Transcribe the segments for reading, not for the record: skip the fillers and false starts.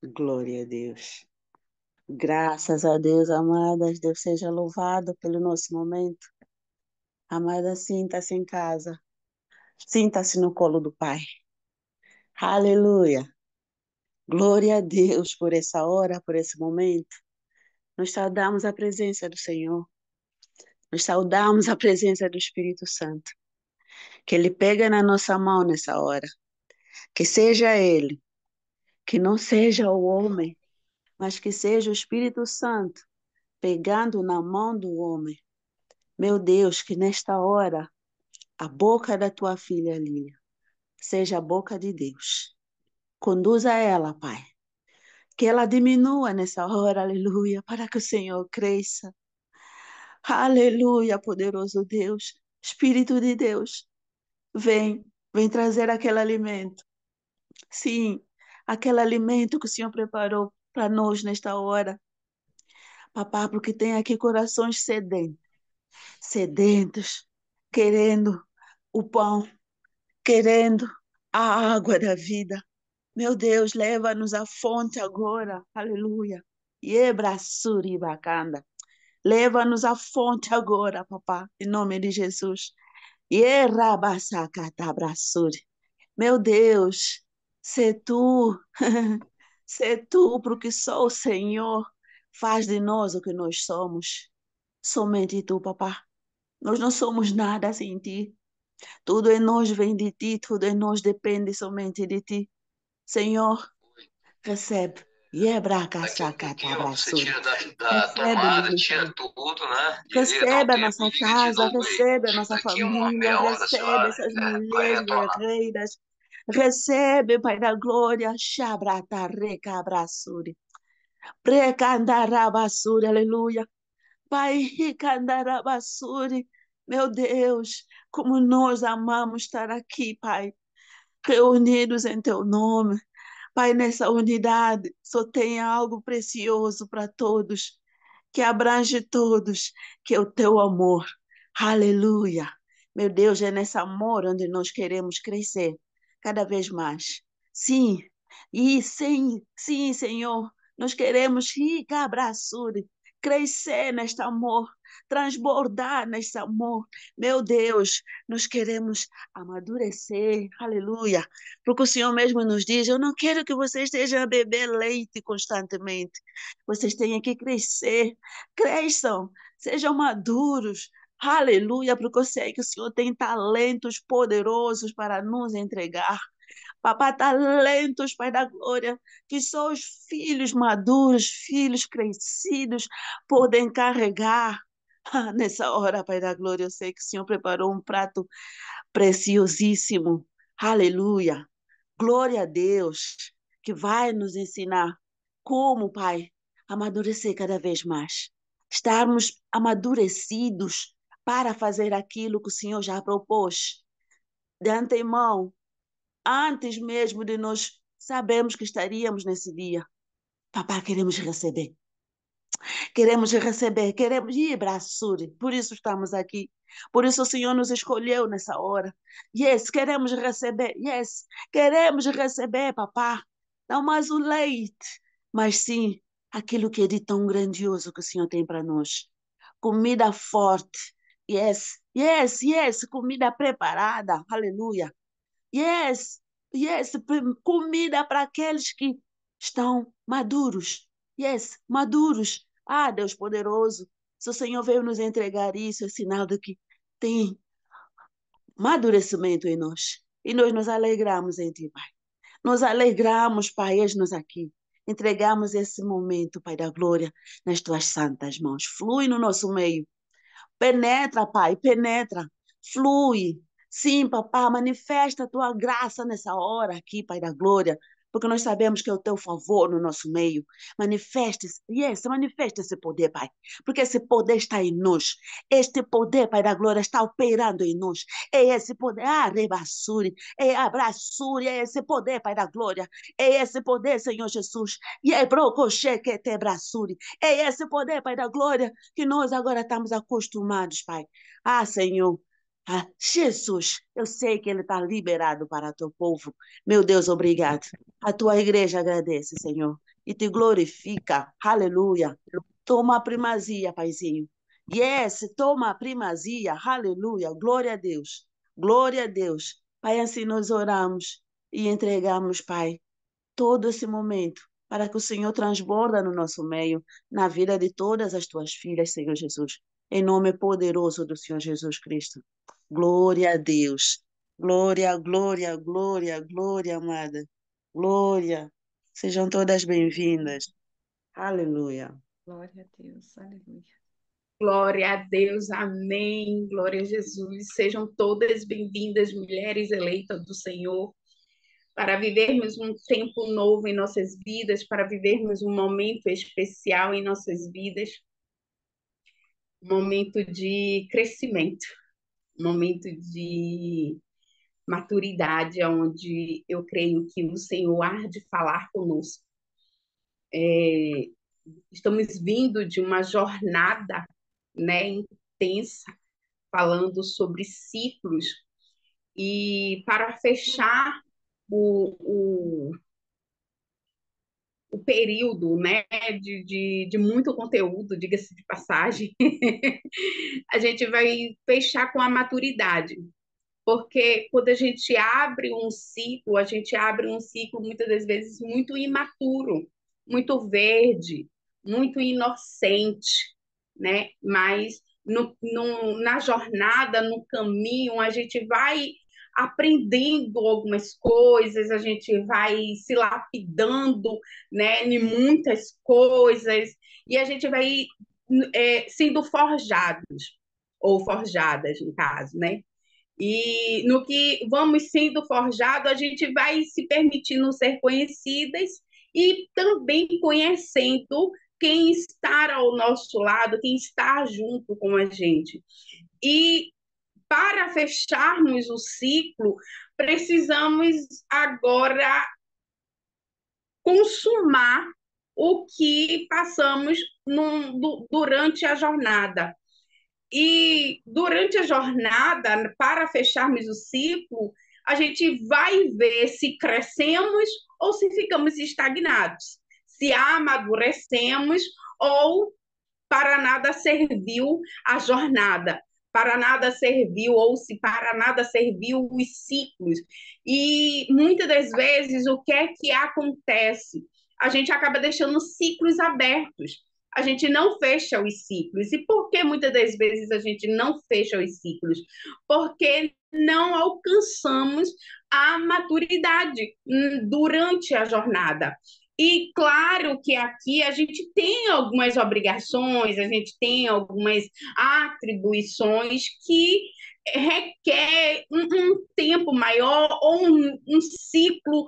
Glória a Deus. Graças a Deus, amadas. Deus seja louvado pelo nosso momento. Amada, sinta-se em casa. Sinta-se no colo do Pai. Aleluia. Glória a Deus por essa hora, por esse momento. Nós saudamos a presença do Senhor. Nós saudamos a presença do Espírito Santo. Que Ele pega na nossa mão nessa hora. Que seja Ele. Que não seja o homem, mas que seja o Espírito Santo pegando na mão do homem. Meu Deus, que nesta hora a boca da tua filha Lília seja a boca de Deus. Conduza ela, Pai. Que ela diminua nessa hora, aleluia, para que o Senhor cresça. Aleluia, poderoso Deus. Espírito de Deus, vem trazer aquele alimento. Sim, aquele alimento que o Senhor preparou para nós nesta hora. Papá, porque tem aqui corações sedentos, querendo o pão, querendo a água da vida. Meu Deus, leva-nos à fonte agora. Aleluia. Yebrasuri bacanda. Leva-nos à fonte agora, papá, em nome de Jesus. Yerabasakatabrasuri. Meu Deus, se tu, se tu, porque só o Senhor faz de nós o que nós somos. Somente tu, papá. Nós não somos nada sem ti. Tudo em nós vem de ti, tudo em nós depende somente de ti. Senhor, recebe. Daqui a pouquinho você Yebracasacatabraçuri. tira da Recebe-nos tomada, nesta tira hora. tudo, né? E dá um Recebe a tempo nossa e liga de casa, novo aí. recebe a nossa Daqui a uma família, meia hora, sei recebe lá, essas vai mulheres retornar. guerreiras. Recebe, Pai da Glória. Shabratarecabraçuri. Precandarabasuri, aleluia. Pai, Ricandarabasuri. Meu Deus, como nós amamos estar aqui, Pai, reunidos em Teu nome. Pai, nessa unidade só tem algo precioso para todos, que abrange todos, que é o Teu amor. Aleluia. Meu Deus, é nesse amor onde nós queremos crescer cada vez mais. Sim, sim, Senhor, nós queremos abraçar, crescer neste amor, transbordar neste amor. Meu Deus, nós queremos amadurecer, aleluia, porque o Senhor mesmo nos diz: eu não quero que vocês estejam a beber leite constantemente, vocês têm que crescer, cresçam, sejam maduros, aleluia, porque eu sei que o Senhor tem talentos poderosos para nos entregar. Papai, talentos, Pai da Glória, que só os filhos maduros, filhos crescidos podem carregar. Nessa hora, Pai da Glória, eu sei que o Senhor preparou um prato preciosíssimo. Aleluia. Glória a Deus, que vai nos ensinar como, Pai, amadurecer cada vez mais. Estarmos amadurecidos para fazer aquilo que o Senhor já propôs. De antemão, antes mesmo de nós sabermos que estaríamos nesse dia. Papai, queremos receber, queremos ir braçure, por isso estamos aqui. Por isso o Senhor nos escolheu nessa hora. Yes, queremos receber, papá. Não mais o leite, mas sim aquilo que é de tão grandioso que o Senhor tem para nós. Comida forte, comida preparada, aleluia. Yes, comida para aqueles que estão maduros. Yes, maduros. Ah, Deus poderoso, se o Senhor veio nos entregar isso, é sinal de que tem amadurecimento em nós. E nós nos alegramos em Ti, Pai. Nos alegramos, Pai, eis-nos aqui. Entregamos esse momento, Pai da glória, nas Tuas santas mãos. Flui no nosso meio. Penetra, Pai, penetra, flui. Sim, Papá, manifesta a tua graça nessa hora aqui, Pai da glória, porque nós sabemos que é o teu favor no nosso meio. Manifesta esse poder, Pai, porque esse poder está em nós. Este poder, Pai da glória, está operando em nós. É esse poder, rebassure, é abraçure, é esse poder, Pai da glória. É esse poder, Senhor Jesus. E é brocoche que te abraçure. É esse poder, Pai da glória, que nós agora estamos acostumados, Pai. Ah, Senhor. Ah, Jesus, eu sei que Ele está liberado para o teu povo. Meu Deus, obrigado. A tua igreja agradece, Senhor. e te glorifica. Aleluia. Toma a primazia, Paizinho. Yes, toma a primazia. Aleluia. Glória a Deus. Glória a Deus. Pai, assim nós oramos e entregamos, Pai, todo esse momento para que o Senhor transborda no nosso meio, na vida de todas as tuas filhas, Senhor Jesus. Em nome poderoso do Senhor Jesus Cristo. Glória a Deus. Glória, glória, glória, glória, amada. Glória. Sejam todas bem-vindas. Aleluia. Glória a Deus, aleluia. Glória a Deus, amém. Glória a Jesus. Sejam todas bem-vindas, mulheres eleitas do Senhor, para vivermos um tempo novo em nossas vidas, para vivermos um momento especial em nossas vidas, um momento de crescimento, um momento de maturidade, onde eu creio que o Senhor há de falar conosco. Estamos vindo de uma jornada, né, intensa, falando sobre ciclos, e para fechar o período, né, de muito conteúdo, diga-se de passagem, a gente vai fechar com a maturidade. Porque quando a gente abre um ciclo, a gente abre um ciclo muitas das vezes muito imaturo, muito verde, muito inocente, né? Mas na jornada, no caminho, a gente vai aprendendo algumas coisas, a gente vai se lapidando, né, em muitas coisas, e a gente vai sendo forjados, ou forjadas, no caso, né? E no que vamos sendo forjados, a gente vai se permitindo ser conhecidas e também conhecendo quem está ao nosso lado, quem está junto com a gente. E para fecharmos o ciclo, precisamos agora consumar o que passamos durante a jornada. E durante a jornada, para fecharmos o ciclo, a gente vai ver se crescemos ou se ficamos estagnados, se amadurecemos ou para nada serviu a jornada, para nada serviu ou se para nada serviu os ciclos. E muitas das vezes o que é que acontece? A gente acaba deixando ciclos abertos. A gente não fecha os ciclos. E por que muitas das vezes a gente não fecha os ciclos? Porque não alcançamos a maturidade durante a jornada. E claro que aqui a gente tem algumas obrigações, a gente tem algumas atribuições que requer um tempo maior ou um ciclo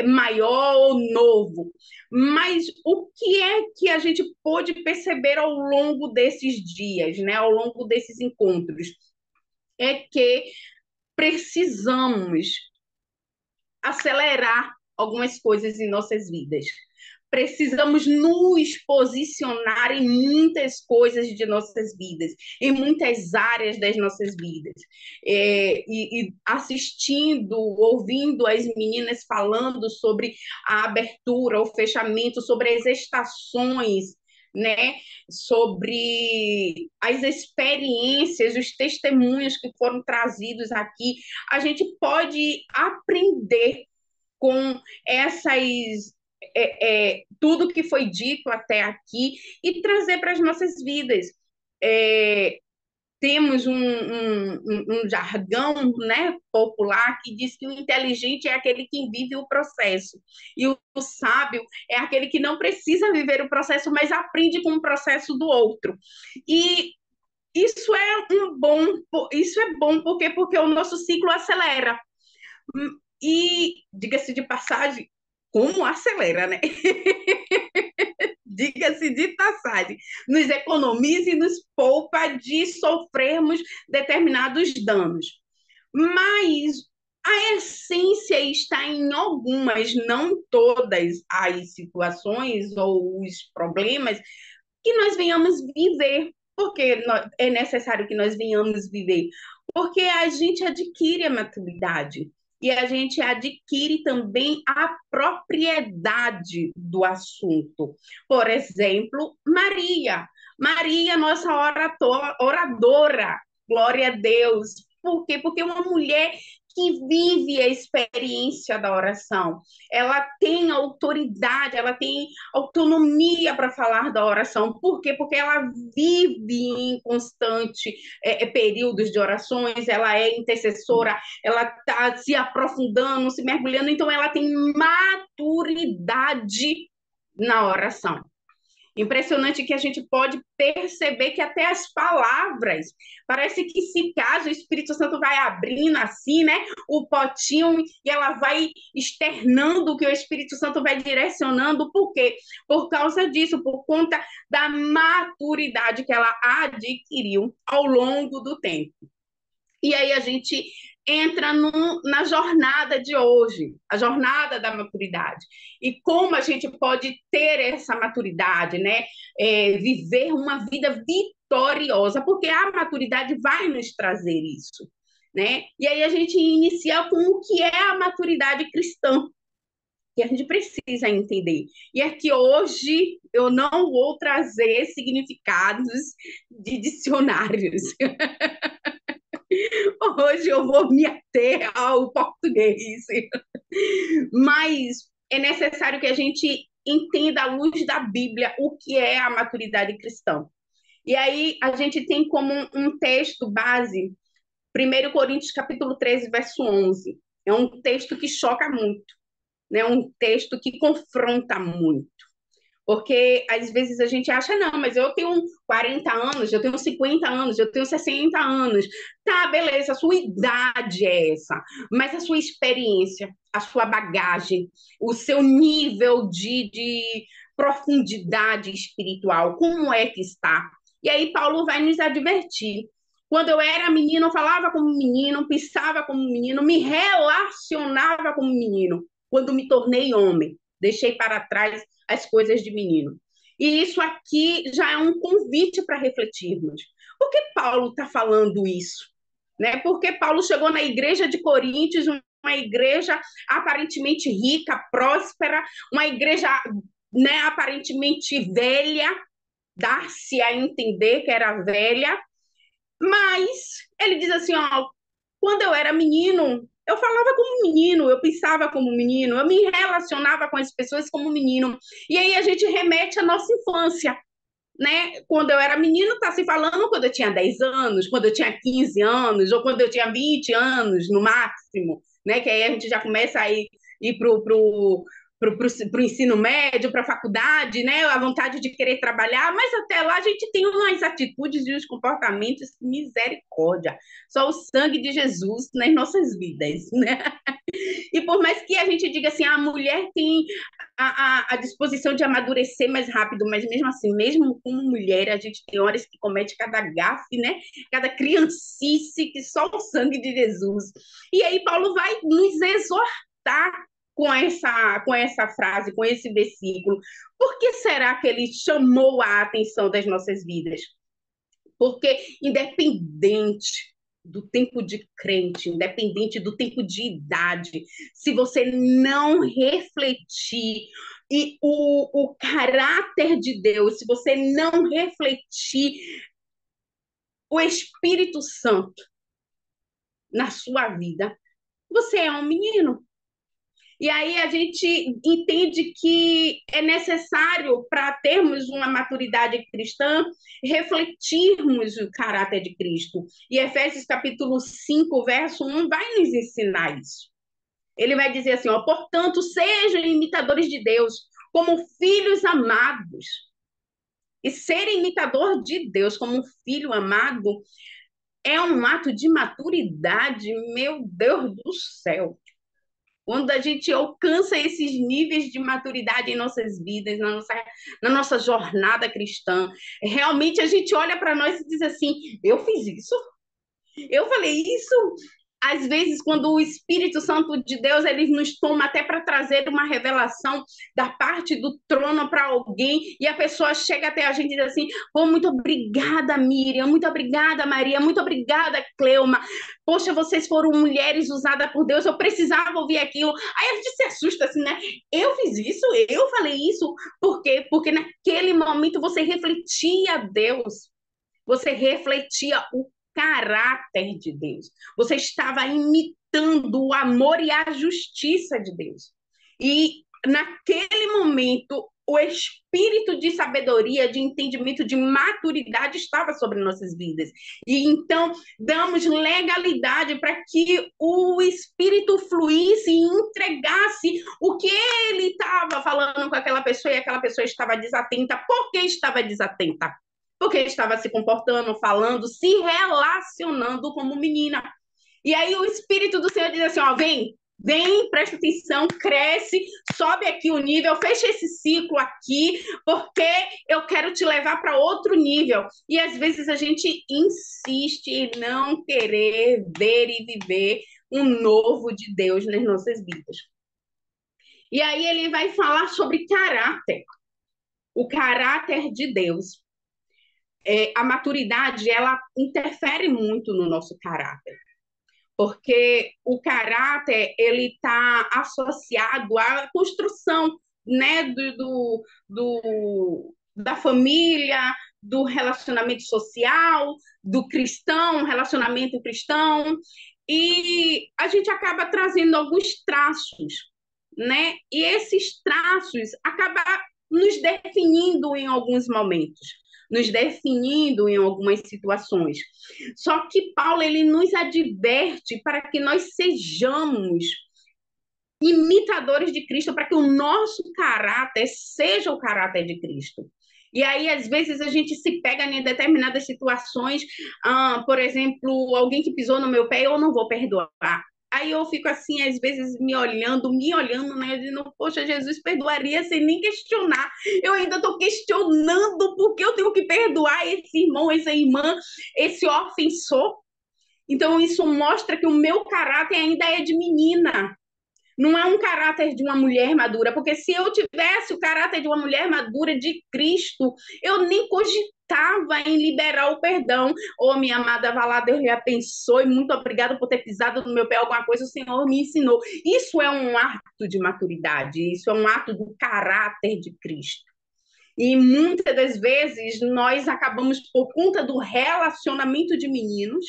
maior ou novo. Mas o que é que a gente pôde perceber ao longo desses dias, né, ao longo desses encontros? É que precisamos acelerar algumas coisas em nossas vidas. Precisamos nos posicionar em muitas coisas de nossas vidas, em muitas áreas das nossas vidas. E assistindo, ouvindo as meninas falando sobre a abertura, o fechamento, sobre as estações, né? Sobre as experiências, os testemunhos que foram trazidos aqui, a gente pode aprender com essas tudo que foi dito até aqui e trazer para as nossas vidas. Temos um jargão, né, popular que diz que o inteligente é aquele que vive o processo e o sábio é aquele que não precisa viver o processo, mas aprende com o processo do outro. E isso é bom porque o nosso ciclo acelera. E diga-se de passagem, como acelera, né? Diga-se de passagem, nos economiza e nos poupa de sofrermos determinados danos. Mas a essência está em algumas, não todas as situações ou os problemas que nós venhamos viver. Porque é necessário que nós venhamos viver? Porque a gente adquire a maturidade. e a gente adquire também a propriedade do assunto. Por exemplo, Maria. Maria, nossa oradora, glória a Deus. Por quê? Porque uma mulher que vive a experiência da oração, ela tem autoridade, ela tem autonomia para falar da oração. Por quê? Porque ela vive em constante períodos de orações, ela é intercessora, ela está se aprofundando, se mergulhando, então ela tem maturidade na oração. Impressionante que a gente pode perceber que até as palavras, parece que se caso o Espírito Santo vai abrindo assim, né, o potinho e ela vai externando o que o Espírito Santo vai direcionando. Por quê? Por causa disso, por conta da maturidade que ela adquiriu ao longo do tempo. E aí a gente entra na jornada de hoje, a jornada da maturidade. E como a gente pode ter essa maturidade, né? Viver uma vida vitoriosa, porque a maturidade vai nos trazer isso, né? E aí a gente inicia com o que é a maturidade cristã, que a gente precisa entender. E é que hoje eu não vou trazer significados de dicionários. Hoje eu vou me ater ao português. Mas é necessário que a gente entenda à luz da Bíblia o que é a maturidade cristã. E aí a gente tem como um texto base, 1 Coríntios capítulo 13, verso 11. É um texto que choca muito, né? Um texto que confronta muito. Porque às vezes a gente acha, não, mas eu tenho 40 anos, eu tenho 50 anos, eu tenho 60 anos. Tá, beleza, a sua idade é essa, mas a sua experiência, a sua bagagem, o seu nível de profundidade espiritual, como é que está? E aí Paulo vai nos advertir. Quando eu era menino, eu falava como menino, pensava como menino, me relacionava como menino. Quando me tornei homem, deixei para trás as coisas de menino. E isso aqui já é um convite para refletirmos. Por que Paulo está falando isso? Né? Porque Paulo chegou na igreja de Coríntios, uma igreja aparentemente rica, próspera, uma igreja, né, aparentemente velha, dá-se a entender que era velha, mas ele diz assim, ó, quando eu era menino, eu falava como menino, eu pensava como menino, eu me relacionava com as pessoas como menino. E aí a gente remete à nossa infância, né? Quando eu era menino, está se falando quando eu tinha 10 anos, quando eu tinha 15 anos, ou quando eu tinha 20 anos, no máximo, né? Que aí a gente já começa a ir para o ensino médio, para a faculdade, né? A vontade de querer trabalhar, mas até lá a gente tem umas atitudes e uns comportamentos, misericórdia. Só o sangue de Jesus nas nossas vidas, né? E por mais que a gente diga assim, a mulher tem a disposição de amadurecer mais rápido, mas mesmo assim, mesmo como mulher, a gente tem horas que comete cada gafe, né? Cada criancice que só o sangue de Jesus. E aí Paulo vai nos exortar com essa frase, com esse versículo. Por que será que ele chamou a atenção das nossas vidas? Porque independente do tempo de crente, independente do tempo de idade, se você não refletir e o caráter de Deus, se você não refletir o Espírito Santo na sua vida, você é um menino. E aí a gente entende que é necessário, para termos uma maturidade cristã, refletirmos o caráter de Cristo. E Efésios capítulo 5, verso 1, vai nos ensinar isso. Ele vai dizer assim, ó, portanto, sejam imitadores de Deus, como filhos amados. E ser imitador de Deus como um filho amado é um ato de maturidade, meu Deus do céu. Quando a gente alcança esses níveis de maturidade em nossas vidas, na nossa jornada cristã, realmente a gente olha para nós e diz assim, eu fiz isso? Eu falei isso? às vezes, quando o Espírito Santo de Deus ele nos toma até para trazer uma revelação da parte do trono para alguém, e a pessoa chega até a gente e diz assim: oh, muito obrigada, Miriam, muito obrigada, Maria, muito obrigada, Cleuma. Poxa, vocês foram mulheres usadas por Deus, eu precisava ouvir aquilo. Aí a gente se assusta assim, né? Eu fiz isso, eu falei isso. Por quê? Porque naquele momento você refletia Deus. Você refletia o caráter de Deus. Você estava imitando o amor e a justiça de Deus. E naquele momento, o espírito de sabedoria, de entendimento, de maturidade estava sobre nossas vidas. E então, damos legalidade para que o espírito fluísse e entregasse o que ele estava falando com aquela pessoa e aquela pessoa estava desatenta. Por que estava desatenta? Porque estava se comportando, falando, se relacionando como menina. E aí o Espírito do Senhor diz assim, ó, vem, presta atenção, cresce, sobe aqui o nível, fecha esse ciclo aqui, porque eu quero te levar para outro nível. E às vezes a gente insiste em não querer ver e viver um novo de Deus nas nossas vidas. E aí ele vai falar sobre caráter, o caráter de Deus. A maturidade, ela interfere muito no nosso caráter, porque o caráter, ele está associado à construção, né, da família, do relacionamento social, do cristão, relacionamento cristão, e a gente acaba trazendo alguns traços, né, e esses traços acabam nos definindo em alguns momentos, nos definindo em algumas situações. Só que Paulo ele nos adverte para que nós sejamos imitadores de Cristo, para que o nosso caráter seja o caráter de Cristo. E aí, às vezes, a gente se pega em determinadas situações, por exemplo, alguém que pisou no meu pé, eu não vou perdoar. Aí eu fico assim, às vezes, me olhando, né? Dizendo, poxa, Jesus perdoaria sem nem questionar. Eu ainda estou questionando porque eu tenho que perdoar esse irmão, essa irmã, esse ofensor. Então, isso mostra que o meu caráter ainda é de menina. Não é um caráter de uma mulher madura, porque se eu tivesse o caráter de uma mulher madura de Cristo, eu nem cogitava em liberar o perdão. Ô, minha amada, vá lá, Deus lhe abençoe, muito obrigada por ter pisado no meu pé alguma coisa, o Senhor me ensinou. Isso é um ato de maturidade, isso é um ato do caráter de Cristo. E muitas das vezes nós acabamos, por conta do relacionamento de meninos,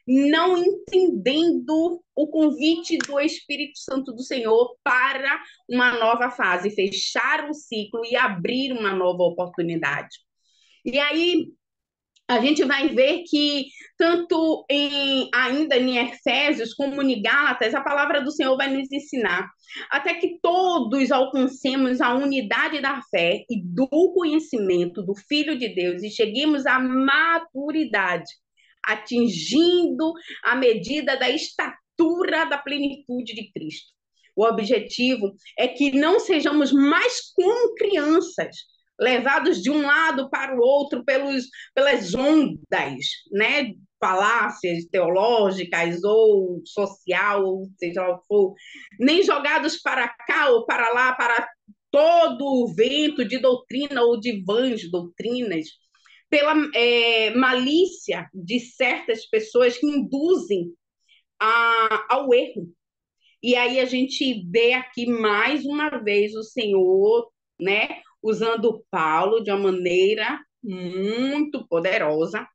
não entendendo o convite do Espírito Santo do Senhor para uma nova fase, fechar o ciclo e abrir uma nova oportunidade. E aí a gente vai ver que tanto ainda em Efésios como em Gálatas, a palavra do Senhor vai nos ensinar até que todos alcancemos a unidade da fé e do conhecimento do Filho de Deus e cheguemos à maturidade, atingindo a medida da estatura da plenitude de Cristo. O objetivo é que não sejamos mais como crianças, levados de um lado para o outro pelas ondas, né? Falácias teológicas ou social, ou seja o que for, nem jogados para cá ou para lá, para todo o vento de doutrina ou de vãs doutrinas, pela malícia de certas pessoas que induzem ao erro. E aí a gente vê aqui mais uma vez o Senhor, né, usando Paulo de uma maneira muito poderosa,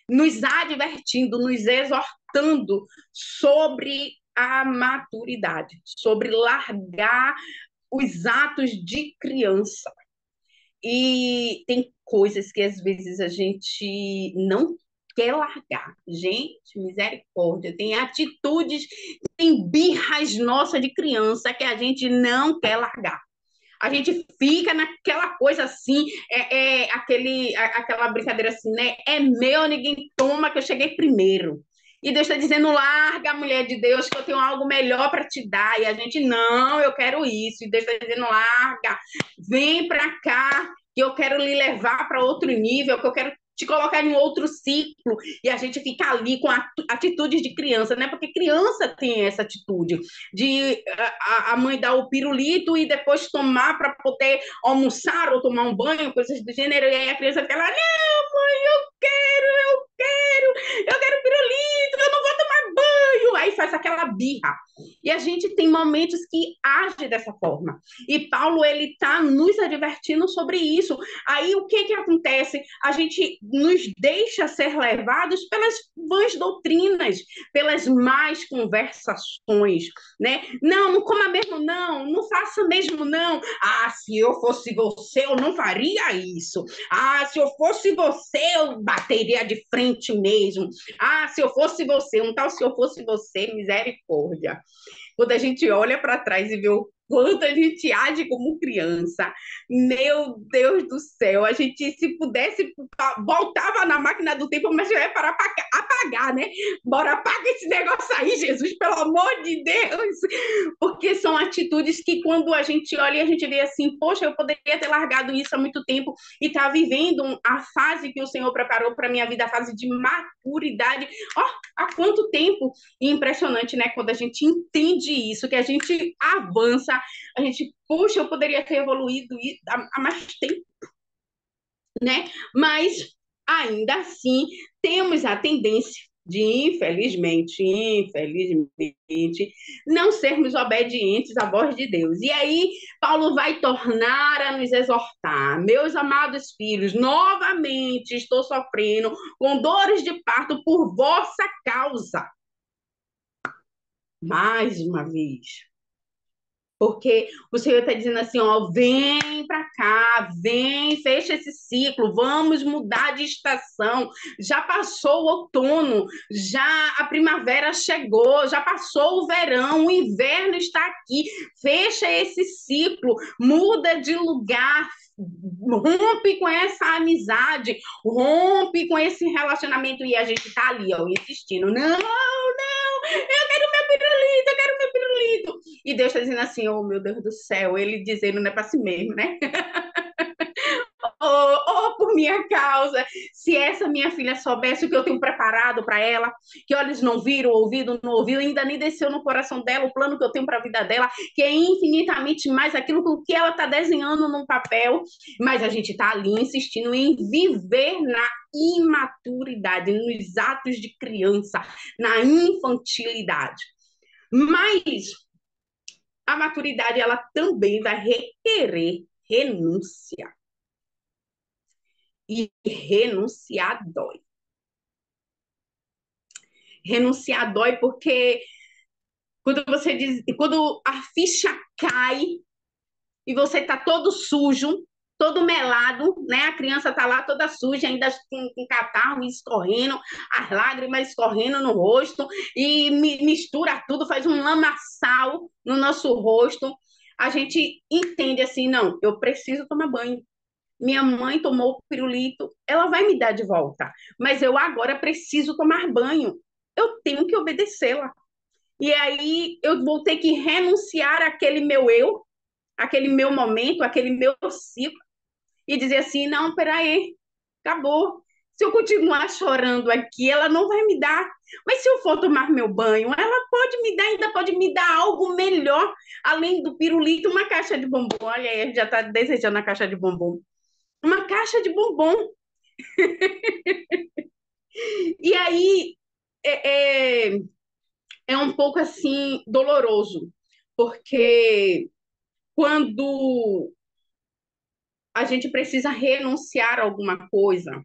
nos advertindo, nos exortando sobre a maturidade, sobre largar os atos de criança. E tem coisas que às vezes a gente não quer largar. Gente, misericórdia, tem atitudes, tem birras nossas de criança que a gente não quer largar. A gente fica naquela coisa assim, aquela brincadeira assim, né? É meu, ninguém toma, que eu cheguei primeiro. E Deus está dizendo, larga, mulher de Deus, que eu tenho algo melhor para te dar. E a gente, não, eu quero isso. E Deus está dizendo, larga, vem para cá, que eu quero lhe levar para outro nível, que eu quero te colocar em outro ciclo, e a gente fica ali com atitudes de criança, né? Porque criança tem essa atitude de a mãe dar o pirulito e depois tomar para poder almoçar ou tomar um banho, coisas do gênero, e aí a criança fica lá, não, mãe, eu quero pirulito, eu não vou tomar banho, aí faz aquela birra. E a gente tem momentos que age dessa forma. E Paulo, ele está nos advertindo sobre isso. Aí o que acontece? A gente nos deixa ser levados pelas vãs doutrinas, pelas más conversações, né? Não, não coma mesmo não, não faça mesmo não. Ah, se eu fosse você, eu não faria isso. Ah, se eu fosse você, eu bateria de frente mesmo. Ah, se eu fosse você, um tal se eu fosse você, misericórdia. Quando a gente olha para trás e vê o quanto a gente age como criança, meu Deus do céu, a gente, se pudesse, voltava na máquina do tempo, mas já é para apagar, né? Bora, apaga esse negócio aí, Jesus, pelo amor de Deus! Porque são atitudes que, quando a gente olha e a gente vê assim, poxa, eu poderia ter largado isso há muito tempo e estar vivendo a fase que o Senhor preparou para a minha vida, a fase de maturidade. Ó, há quanto tempo! E impressionante, né? Quando a gente entende isso, que a gente avança, a gente, puxa, eu poderia ter evoluído há mais tempo, né? Mas, ainda assim, temos a tendência de, infelizmente, não sermos obedientes à voz de Deus. E aí, Paulo vai tornar a nos exortar. Meus amados filhos, novamente estou sofrendo com dores de parto por vossa causa. Mais uma vez. Porque o Senhor está dizendo assim, ó, vem para cá, vem, fecha esse ciclo, vamos mudar de estação. Já passou o outono, já a primavera chegou, já passou o verão, o inverno está aqui. Fecha esse ciclo, muda de lugar, rompe com essa amizade, rompe com esse relacionamento. E a gente está ali, ó, insistindo, não, eu quero meu pirulito, eu quero meu pirulito. E Deus está dizendo assim, oh meu Deus do céu, ele dizendo, não é para si mesmo, né? Por minha causa, se essa minha filha soubesse o que eu tenho preparado para ela, que olhos não viram, ouvido não ouviu, ainda nem desceu no coração dela o plano que eu tenho para a vida dela, que é infinitamente mais aquilo que ela está desenhando no papel, mas a gente está ali insistindo em viver na imaturidade, nos atos de criança, na infantilidade. Mas a maturidade, ela também vai requerer renúncia. E renunciar dói. Renunciar dói porque quando a ficha cai e você está todo sujo, todo melado, né? A criança está lá toda suja, ainda com catarro escorrendo, as lágrimas escorrendo no rosto, e mistura tudo, faz um lamaçal no nosso rosto. A gente entende assim, não, eu preciso tomar banho. Minha mãe tomou o pirulito, ela vai me dar de volta, mas eu agora preciso tomar banho. Eu tenho que obedecê-la. E aí eu vou ter que renunciar àquele meu eu, aquele meu momento, aquele meu ciclo, e dizer assim, não, peraí, acabou. Se eu continuar chorando aqui, ela não vai me dar. Mas se eu for tomar meu banho, ela pode me dar, ainda pode me dar algo melhor, além do pirulito, uma caixa de bombom. Olha aí, já está desejando a caixa de bombom. Uma caixa de bombom. E aí é um pouco assim doloroso, porque quando a gente precisa renunciar a alguma coisa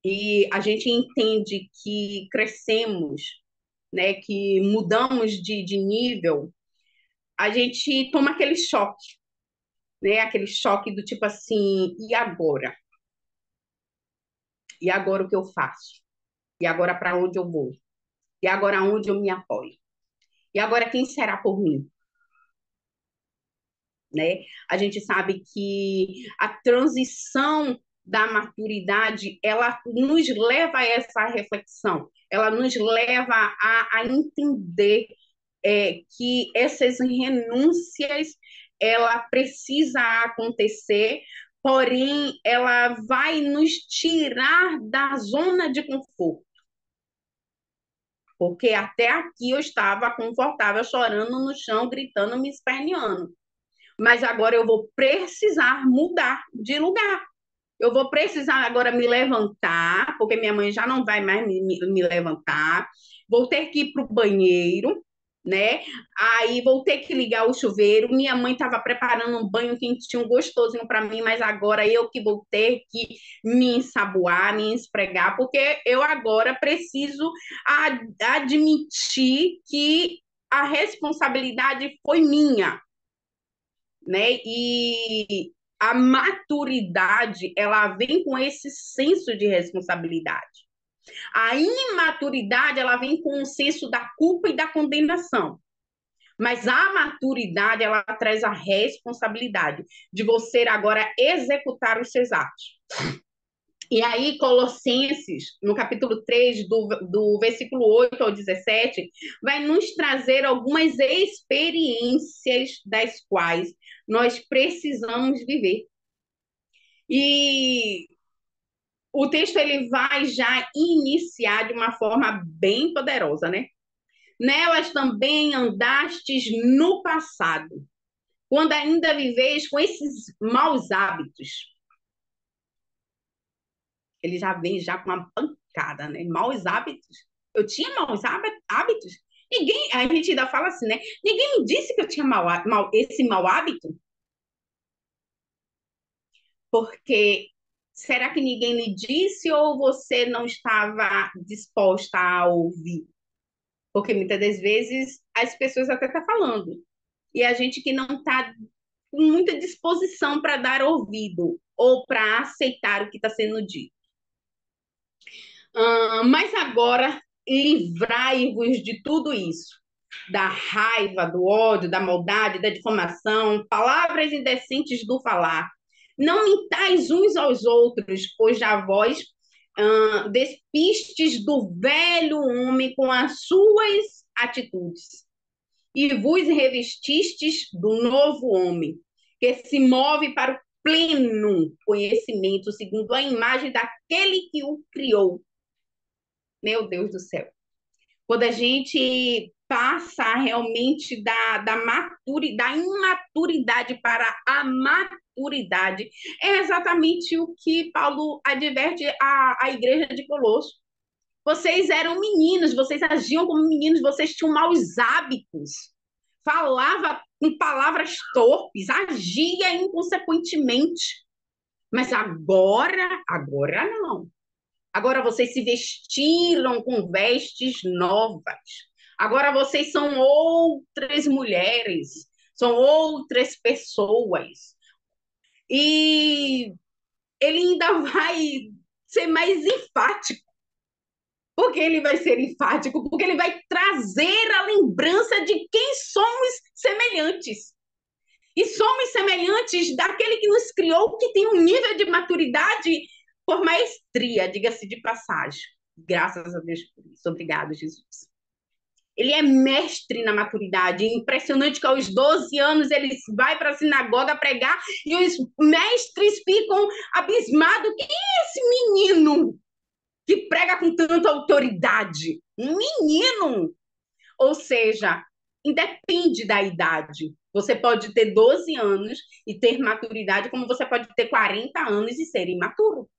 e a gente entende que crescemos, né, que mudamos de nível, a gente toma aquele choque, né, aquele choque do tipo assim, e agora? E agora o que eu faço? E agora para onde eu vou? E agora onde eu me apoio? E agora quem será por mim? Né? A gente sabe que a transição da maturidade, ela nos leva a essa reflexão, ela nos leva a entender que essas renúncias, ela precisa acontecer porém ela vai nos tirar da zona de conforto. Porque até aqui eu estava confortável, chorando no chão, gritando, me esperneando. Mas agora eu vou precisar mudar de lugar. Eu vou precisar agora me levantar, porque minha mãe já não vai mais me levantar. Vou ter que ir para o banheiro, né? Aí vou ter que ligar o chuveiro. Minha mãe estava preparando um banho quentinho, gostosinho para mim, mas agora eu que vou ter que me ensaboar, me esfregar, porque eu agora preciso admitir que a responsabilidade foi minha, né? E a maturidade, ela vem com esse senso de responsabilidade. A imaturidade, ela vem com o senso da culpa e da condenação. Mas a maturidade, ela traz a responsabilidade de você agora executar os seus atos. E aí, Colossenses, no capítulo 3, do versículo 8 ao 17, vai nos trazer algumas experiências das quais nós precisamos viver. E o texto ele vai já iniciar de uma forma bem poderosa, né? Nelas também andastes no passado, quando ainda viveis com esses maus hábitos. Ele já vem já com uma pancada, né? Maus hábitos. Eu tinha maus hábitos? Ninguém, a gente ainda fala assim, né? Ninguém me disse que eu tinha esse mau hábito. Porque será que ninguém lhe disse ou você não estava disposta a ouvir? Porque muitas das vezes as pessoas até estão falando. E a gente que não está com muita disposição para dar ouvido ou para aceitar o que está sendo dito. Mas agora, livrai-vos de tudo isso, da raiva, do ódio, da maldade, da difamação, palavras indecentes do falar. Não mintais uns aos outros, pois já vós despistes do velho homem com as suas atitudes e vos revestistes do novo homem, que se move para o pleno conhecimento, segundo a imagem daquele que o criou. Meu Deus do céu. Quando a gente passa realmente da imaturidade para a maturidade, é exatamente o que Paulo adverte à igreja de Colosso. Vocês eram meninos, vocês agiam como meninos, vocês tinham maus hábitos, falava com palavras torpes, agia inconsequentemente. Mas agora não. Agora vocês se vestiram com vestes novas. Agora vocês são outras mulheres, são outras pessoas. E ele ainda vai ser mais enfático. Por que ele vai ser enfático? Porque ele vai trazer a lembrança de quem somos semelhantes. E somos semelhantes daquele que nos criou, que tem um nível de maturidade por maestria, diga-se de passagem. Graças a Deus por isso. Obrigado, Jesus. Ele é mestre na maturidade. É impressionante que aos 12 anos ele vai para a sinagoga pregar e os mestres ficam abismados. Quem é esse menino que prega com tanta autoridade? Um menino! Ou seja, independe da idade. Você pode ter 12 anos e ter maturidade, como você pode ter 40 anos e ser imaturo.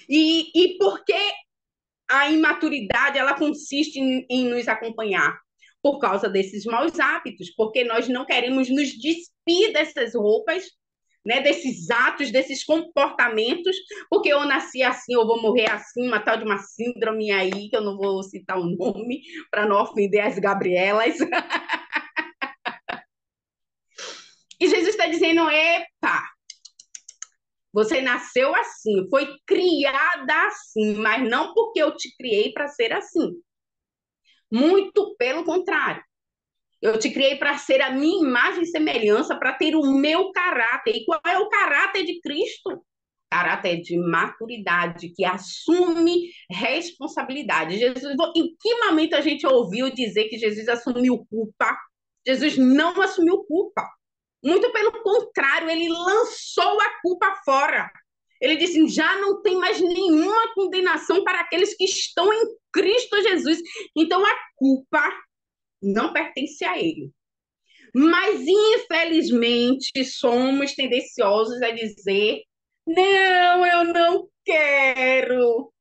E por que a imaturidade ela consiste em nos acompanhar? Por causa desses maus hábitos, porque nós não queremos nos despir dessas roupas, né, desses atos, desses comportamentos, porque eu nasci assim, eu vou morrer assim, uma tal de uma síndrome aí, que eu não vou citar o nome, para não ofender as Gabrielas. E Jesus está dizendo, epa, você nasceu assim, foi criada assim, mas não porque eu te criei para ser assim. Muito pelo contrário. Eu te criei para ser a minha imagem e semelhança, para ter o meu caráter. E qual é o caráter de Cristo? Caráter de maturidade, que assume responsabilidade. Jesus, em que momento a gente ouviu dizer que Jesus assumiu culpa? Jesus não assumiu culpa. Muito pelo contrário, ele lançou a culpa fora. Ele disse: já não tem mais nenhuma condenação para aqueles que estão em Cristo Jesus. Então a culpa não pertence a ele. Mas, infelizmente, somos tendenciosos a dizer: não, eu não quero.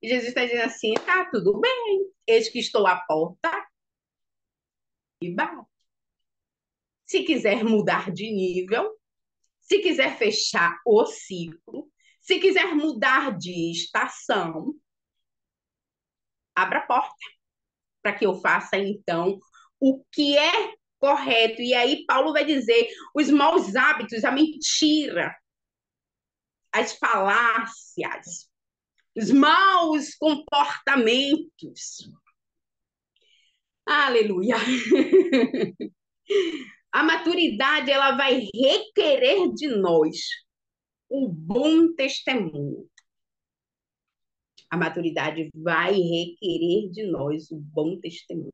E Jesus está dizendo assim: tá, tudo bem, eis que estou à porta e bato. Se quiser mudar de nível, se quiser fechar o ciclo, se quiser mudar de estação, abra a porta para que eu faça, então, o que é correto. E aí Paulo vai dizer os maus hábitos, a mentira, as falácias, os maus comportamentos. Aleluia! A maturidade, ela vai requerer de nós o bom testemunho. A maturidade vai requerer de nós o bom testemunho.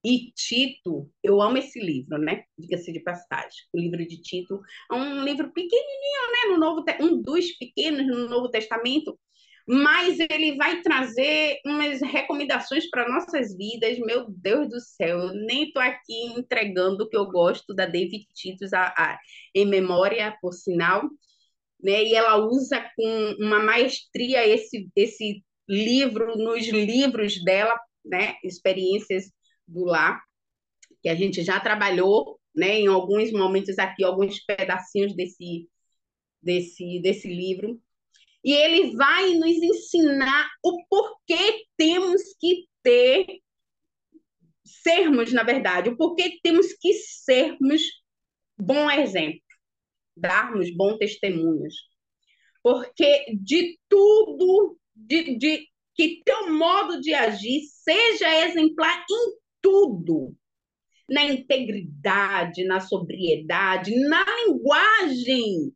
E Tito, eu amo esse livro, né? Diga-se de passagem. O livro de Tito é um livro pequenininho, né? Um dos pequenos no Novo Testamento, mas ele vai trazer umas recomendações para nossas vidas. Meu Deus do céu, eu nem estou aqui entregando o que eu gosto da David Titus em memória, por sinal, né? E ela usa com uma maestria esse livro nos livros dela, né? Experiências do lar, que a gente já trabalhou, né? Em alguns momentos aqui, alguns pedacinhos desse livro. E ele vai nos ensinar o porquê temos que sermos, na verdade, o porquê temos que sermos bom exemplo, darmos bons testemunhos. Porque de tudo, que teu modo de agir seja exemplar em tudo, na integridade, na sobriedade, na linguagem,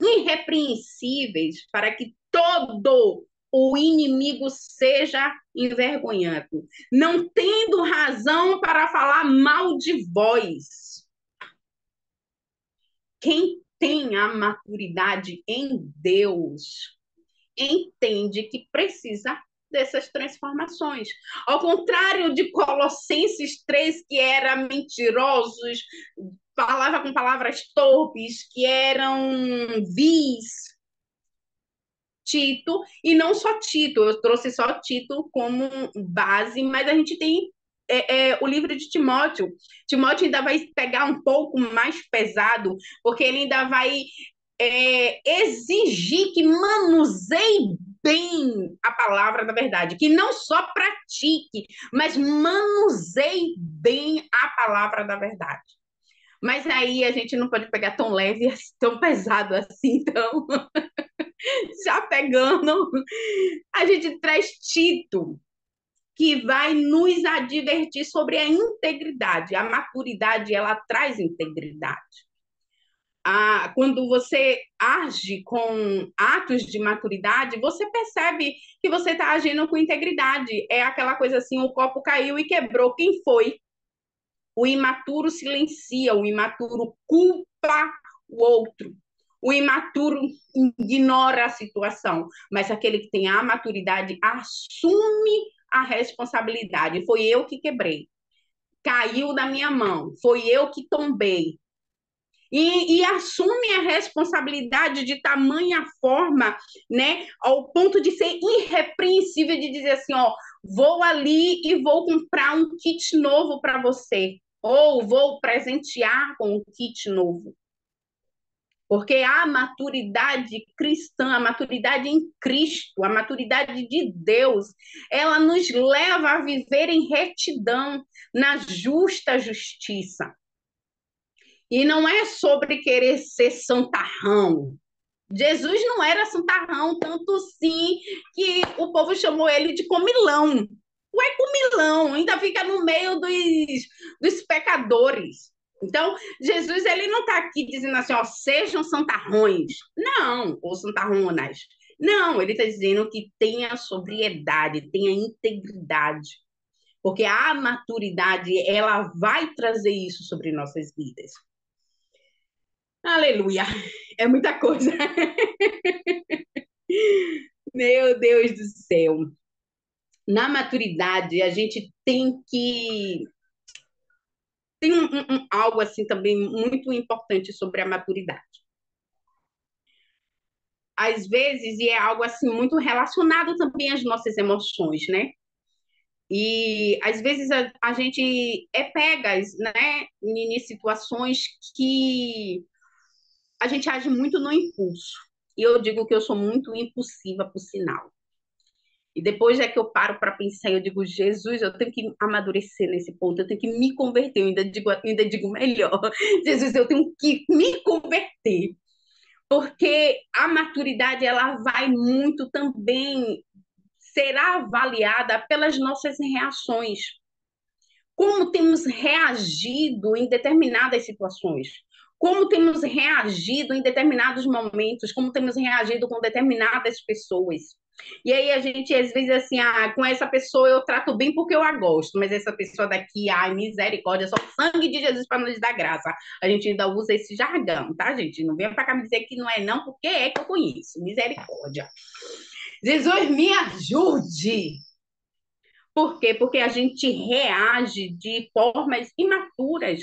irrepreensíveis, para que todo o inimigo seja envergonhado, não tendo razão para falar mal de vós. Quem tem a maturidade em Deus entende que precisa dessas transformações. Ao contrário de Colossenses 3, que era mentirosos, falava com palavras torpes, que eram vis. Tito, e não só Tito, eu trouxe só Tito como base, mas a gente tem o livro de Timóteo. Timóteo ainda vai pegar um pouco mais pesado, porque ele ainda vai exigir que manuseie bem a palavra da verdade, que não só pratique, mas manuseie bem a palavra da verdade. Mas aí a gente não pode pegar tão leve, tão pesado assim, então, já pegando, a gente traz Tito, que vai nos advertir sobre a integridade. A maturidade, ela traz integridade. Quando você age com atos de maturidade, você percebe que você está agindo com integridade. É aquela coisa assim, o copo caiu e quebrou. Quem foi? O imaturo silencia, o imaturo culpa o outro. O imaturo ignora a situação, mas aquele que tem a maturidade assume a responsabilidade. Foi eu que quebrei. Caiu da minha mão. Foi eu que tombei. E assume a responsabilidade de tamanha forma, né, ao ponto de ser irrepreensível, de dizer assim, ó, vou ali e vou comprar um kit novo para você, ou vou presentear com um kit novo. Porque a maturidade cristã, a maturidade em Cristo, a maturidade de Deus, ela nos leva a viver em retidão, na justa justiça. E não é sobre querer ser santarrão. Jesus não era santarrão, tanto sim que o povo chamou ele de comilão. Ué, comilão, ainda fica no meio dos pecadores. Então, Jesus ele não está aqui dizendo assim, ó, sejam santarrões. Não, ou santarronas. Não, ele está dizendo que tenha sobriedade, tenha integridade. porque a maturidade, ela vai trazer isso sobre nossas vidas. Aleluia! É muita coisa. Meu Deus do céu. Na maturidade, a gente tem algo assim também muito importante sobre a maturidade. Às vezes, e é algo assim muito relacionado também às nossas emoções, né? E às vezes a gente é pegas, né, em situações que a gente age muito no impulso. E eu digo que eu sou muito impulsiva, por sinal. E depois é que eu paro para pensar, eu digo, Jesus, eu tenho que amadurecer nesse ponto, eu tenho que me converter, eu ainda digo melhor, Jesus, eu tenho que me converter, porque a maturidade, ela vai muito também, será avaliada pelas nossas reações, como temos reagido em determinadas situações, como temos reagido em determinados momentos, como temos reagido com determinadas pessoas. E aí a gente, às vezes, assim, com essa pessoa eu trato bem porque eu a gosto, mas essa pessoa daqui, ai, misericórdia, só o sangue de Jesus para nos dar graça. A gente ainda usa esse jargão, tá, gente? Não venha para cá me dizer que não é não, porque é que eu conheço. Misericórdia. Jesus, me ajude! Por quê? Porque a gente reage de formas imaturas.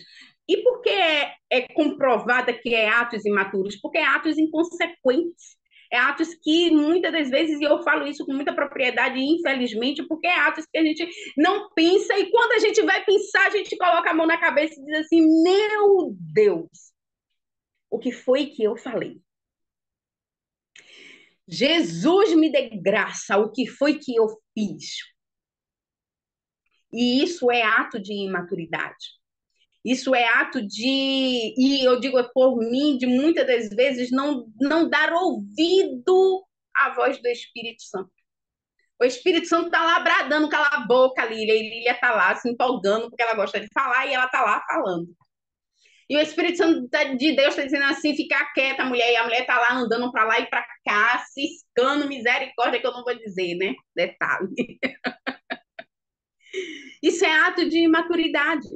E por que é comprovada que é atos imaturos? Porque é atos inconsequentes. É atos que muitas das vezes, e eu falo isso com muita propriedade, infelizmente, porque é atos que a gente não pensa, e quando a gente vai pensar, a gente coloca a mão na cabeça e diz assim: meu Deus, o que foi que eu falei? Jesus me dê graça, o que foi que eu fiz? E isso é ato de imaturidade. Isso é ato de, e eu digo por mim, de muitas das vezes não dar ouvido à voz do Espírito Santo. O Espírito Santo está lá bradando, cala a boca, Lília, e Lília está lá se empolgando porque ela gosta de falar e ela está lá falando. E o Espírito Santo de Deus está dizendo assim, ficar quieta, mulher, e a mulher está lá andando para lá e para cá, ciscando, misericórdia, que eu não vou dizer, né? Detalhe. Isso é ato de imaturidade.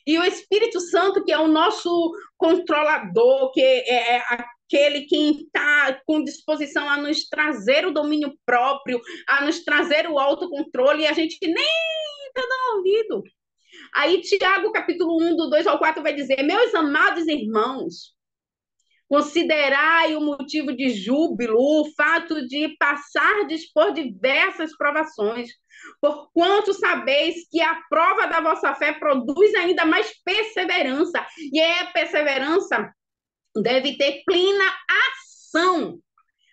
E o Espírito Santo, que é o nosso controlador, que é aquele que está com disposição a nos trazer o domínio próprio, a nos trazer o autocontrole, e a gente nem está dando ouvido. Aí Tiago, capítulo 1, do 2 ao 4, vai dizer: meus amados irmãos, considerai o motivo de júbilo o fato de passardes por diversas provações, porquanto sabeis que a prova da vossa fé produz ainda mais perseverança, e a perseverança deve ter plena ação,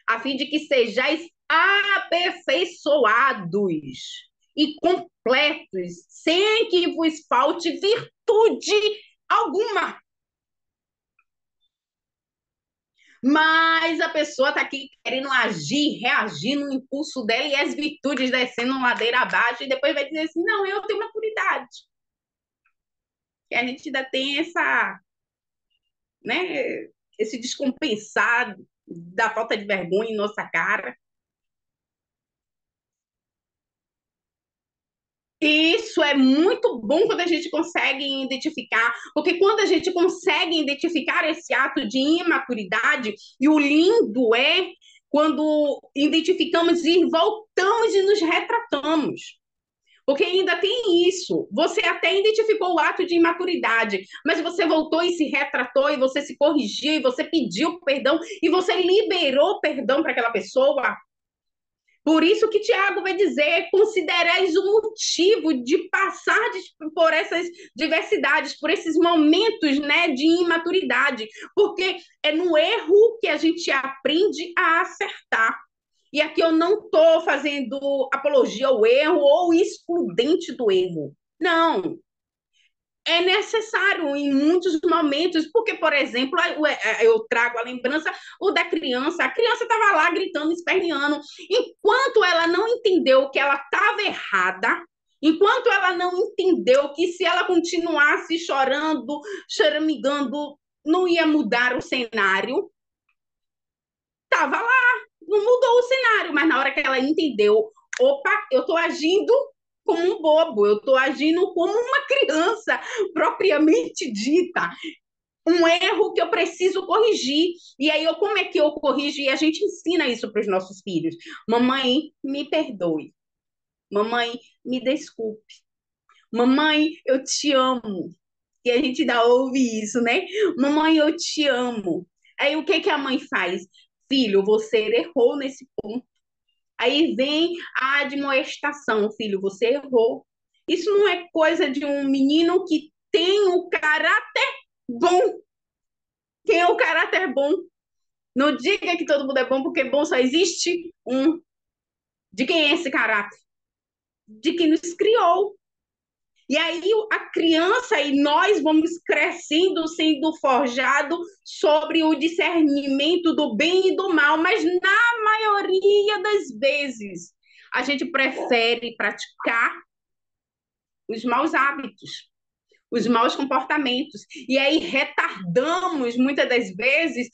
a fim de que sejais aperfeiçoados e completos, sem que vos falte virtude alguma. Mas a pessoa está aqui querendo agir, reagir no impulso dela e as virtudes descendo ladeira abaixo, e depois vai dizer assim: não, eu tenho maturidade. E a gente ainda tem né, esse descompensado da falta de vergonha em nossa cara. E isso é muito bom quando a gente consegue identificar, porque quando a gente consegue identificar esse ato de imaturidade, e o lindo é quando identificamos e voltamos e nos retratamos. Porque ainda tem isso. Você até identificou o ato de imaturidade, mas você voltou e se retratou, e você se corrigiu, e você pediu perdão, e você liberou perdão para aquela pessoa. Por isso que Tiago vai dizer: considerais o motivo de passar por essas diversidades, por esses momentos, né, de imaturidade, porque é no erro que a gente aprende a acertar. E aqui eu não estou fazendo apologia ao erro ou excludente do erro. Não, é necessário em muitos momentos, porque, por exemplo, eu trago a lembrança o da criança. A criança estava lá gritando, esperneando. Enquanto ela não entendeu que ela estava errada, enquanto ela não entendeu que se ela continuasse chorando, choramingando, não ia mudar o cenário, estava lá, não mudou o cenário. Mas na hora que ela entendeu, opa, eu estou agindo como um bobo, eu estou agindo como uma criança propriamente dita. Um erro que eu preciso corrigir. E aí, como é que eu corrijo? E a gente ensina isso para os nossos filhos. Mamãe, me perdoe. Mamãe, me desculpe. Mamãe, eu te amo. E a gente ainda ouve isso, né? Mamãe, eu te amo. Aí o que que a mãe faz? Filho, você errou nesse ponto. Aí vem a admoestação, filho, você errou. Isso não é coisa de um menino que tem o caráter bom. Tem o caráter bom. Não diga que todo mundo é bom, porque bom só existe um. De quem é esse caráter? De quem nos criou. E aí a criança e nós vamos crescendo, sendo forjado sobre o discernimento do bem e do mal, mas na maioria das vezes a gente prefere praticar os maus hábitos, os maus comportamentos. E aí retardamos muitas das vezes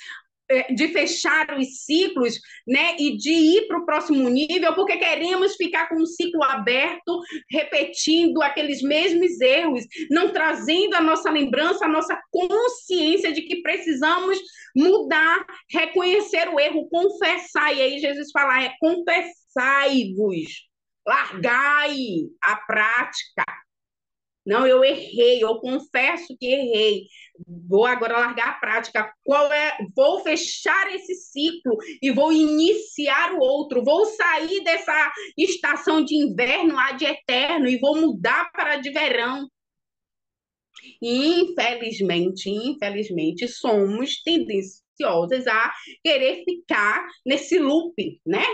de fechar os ciclos, né, e de ir para o próximo nível, porque queremos ficar com um ciclo aberto, repetindo aqueles mesmos erros, não trazendo a nossa lembrança, a nossa consciência de que precisamos mudar, reconhecer o erro, confessar. E aí Jesus fala, confessai-vos, largai a prática. Não, eu errei, eu confesso que errei. Vou agora largar a prática. Vou fechar esse ciclo e vou iniciar o outro. Vou sair dessa estação de inverno a de eterno e vou mudar para a de verão. E, infelizmente, somos tendenciosas a querer ficar nesse loop, né?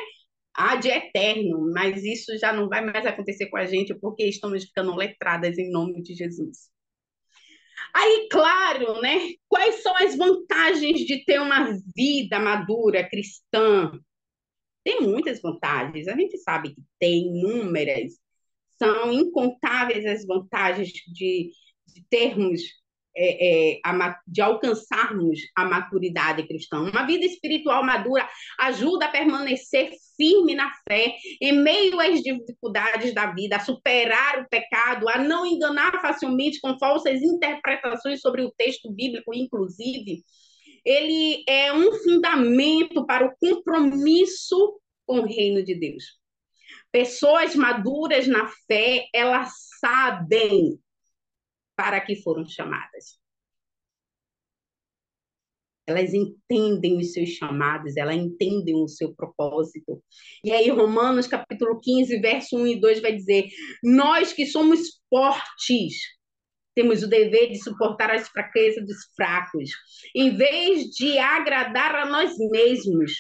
De eterno, mas isso já não vai mais acontecer com a gente porque estamos ficando letradas em nome de Jesus. Aí, claro, né? Quais são as vantagens de ter uma vida madura cristã? Tem muitas vantagens, a gente sabe que tem inúmeras, são incontáveis as vantagens de termos de alcançarmos a maturidade cristã. Uma vida espiritual madura ajuda a permanecer firme na fé, em meio às dificuldades da vida, a superar o pecado, a não enganar facilmente com falsas interpretações sobre o texto bíblico, inclusive. Ele é um fundamento para o compromisso com o reino de Deus. Pessoas maduras na fé, elas sabem para que foram chamadas. Elas entendem os seus chamados, elas entendem o seu propósito. E aí, Romanos, capítulo 15, verso 1 e 2 vai dizer: nós que somos fortes, temos o dever de suportar as fraquezas dos fracos, em vez de agradar a nós mesmos.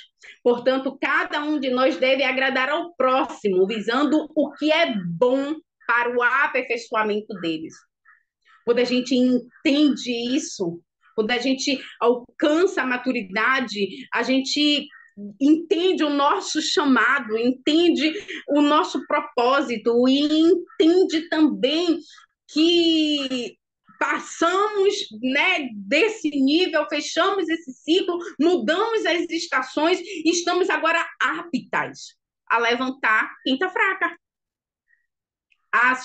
Portanto, cada um de nós deve agradar ao próximo, visando o que é bom para o aperfeiçoamento deles. Quando a gente entende isso, quando a gente alcança a maturidade, a gente entende o nosso chamado, entende o nosso propósito e entende também que passamos, né, desse nível, fechamos esse ciclo, mudamos as estações e estamos agora aptas a levantar quem está fraca, a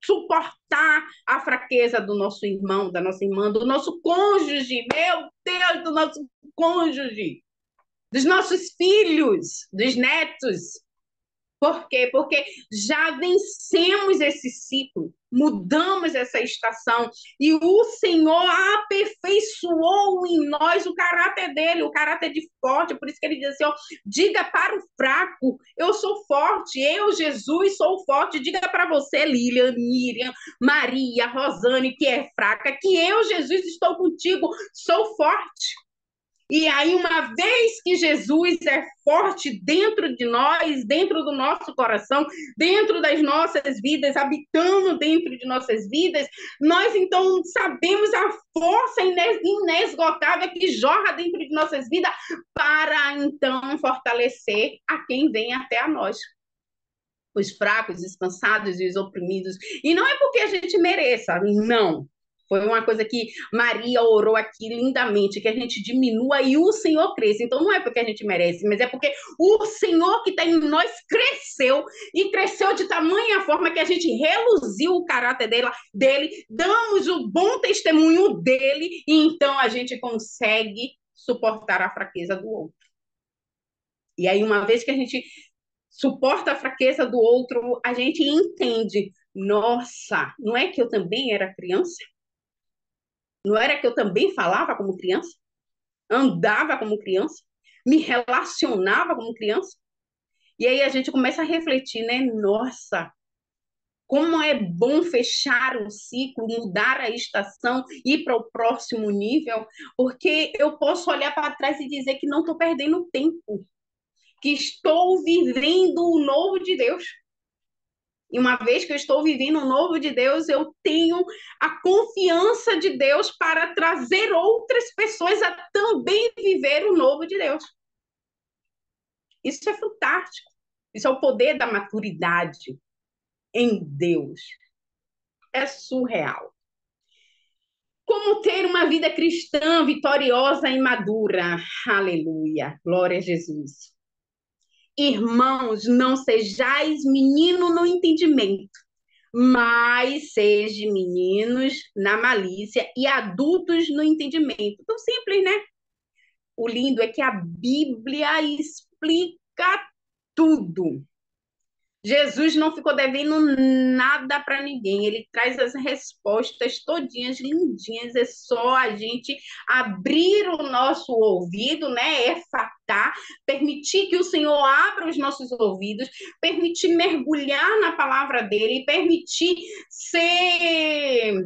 suportar a fraqueza do nosso irmão, da nossa irmã, do nosso cônjuge, meu Deus, do nosso cônjuge, dos nossos filhos, dos netos. Por quê? Porque já vencemos esse ciclo, mudamos essa estação e o Senhor aperfeiçoou em nós o caráter dele, o caráter de forte. Por isso que ele diz assim, ó, diga para o fraco, eu sou forte, eu, Jesus, sou forte. Diga para você, Lilian, Miriam, Maria, Rosane, que é fraca, que eu, Jesus, estou contigo, sou forte. E aí, uma vez que Jesus é forte dentro de nós, dentro do nosso coração, dentro das nossas vidas, habitando dentro de nossas vidas, nós então sabemos a força inesgotável que jorra dentro de nossas vidas para então fortalecer a quem vem até a nós. Os fracos, os cansados e os oprimidos. E não é porque a gente mereça, não. Foi uma coisa que Maria orou aqui lindamente, que a gente diminua e o Senhor cresça. Então, não é porque a gente merece, mas é porque o Senhor que está em nós cresceu, e cresceu de tamanha forma que a gente reluziu o caráter dele, damos o bom testemunho dele, e então a gente consegue suportar a fraqueza do outro. E aí, uma vez que a gente suporta a fraqueza do outro, a gente entende, nossa, não é que eu também era criança? Não era que eu também falava como criança? Andava como criança? Me relacionava como criança? E aí a gente começa a refletir, né? Nossa, como é bom fechar o ciclo, mudar a estação, ir para o próximo nível, porque eu posso olhar para trás e dizer que não estou perdendo tempo, que estou vivendo o novo de Deus. E uma vez que eu estou vivendo o novo de Deus, eu tenho a confiança de Deus para trazer outras pessoas a também viver o novo de Deus. Isso é fantástico. Isso é o poder da maturidade em Deus. É surreal. Como ter uma vida cristã vitoriosa e madura? Aleluia. Glória a Jesus. Irmãos, não sejais menino no entendimento, mas sejam meninos na malícia e adultos no entendimento. Tão simples, né? O lindo é que a Bíblia explica tudo. Jesus não ficou devendo nada para ninguém. Ele traz as respostas todinhas lindinhas. É só a gente abrir o nosso ouvido, né? Efatar, permitir que o Senhor abra os nossos ouvidos, permitir mergulhar na palavra dele, permitir ser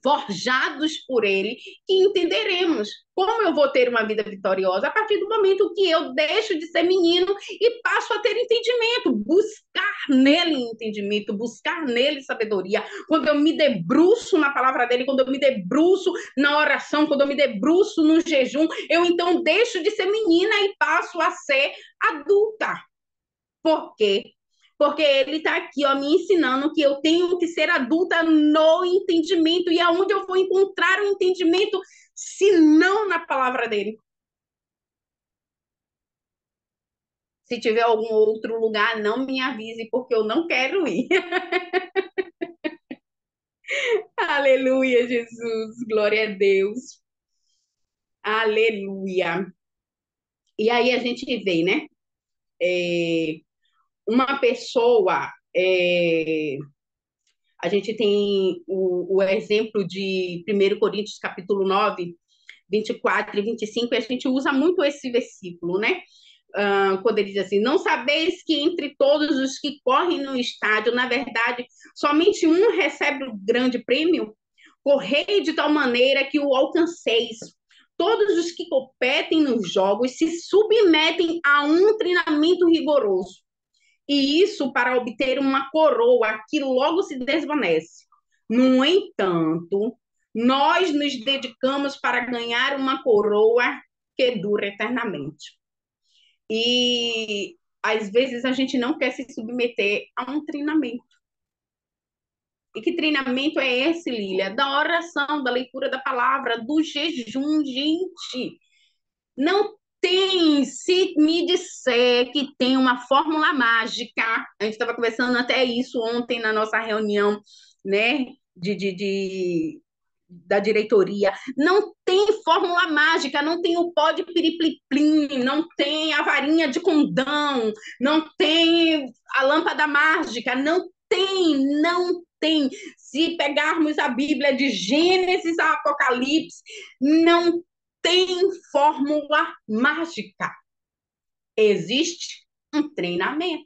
forjados por ele, e entenderemos como eu vou ter uma vida vitoriosa a partir do momento que eu deixo de ser menino e passo a ter entendimento, buscar nele entendimento, buscar nele sabedoria. Quando eu me debruço na palavra dele, quando eu me debruço na oração, quando eu me debruço no jejum, eu então deixo de ser menina e passo a ser adulta. Por quê? Porque ele está aqui, ó, me ensinando que eu tenho que ser adulta no entendimento. E aonde eu vou encontrar o entendimento, se não na palavra dele? Se tiver algum outro lugar, não me avise, porque eu não quero ir. Aleluia, Jesus. Glória a Deus. Aleluia. E aí a gente vê, né? Uma pessoa... A gente tem o exemplo de 1 Coríntios, capítulo 9, 24 e 25, e a gente usa muito esse versículo, né? Quando ele diz assim, não sabeis que entre todos os que correm no estádio, na verdade, somente um recebe o grande prêmio? Correi de tal maneira que o alcanceis. Todos os que competem nos jogos se submetem a um treinamento rigoroso. E isso para obter uma coroa que logo se desvanece. No entanto, nós nos dedicamos para ganhar uma coroa que dura eternamente. E às vezes a gente não quer se submeter a um treinamento. E que treinamento é esse, Lília? Da oração, da leitura da palavra, do jejum, gente. Não tem, se me disser que tem uma fórmula mágica, a gente estava conversando até isso ontem na nossa reunião, né, da diretoria, não tem fórmula mágica, não tem o pó de piriplim, não tem a varinha de condão, não tem a lâmpada mágica, não tem. Se pegarmos a Bíblia de Gênesis a Apocalipse, não tem fórmula mágica. Existe um treinamento.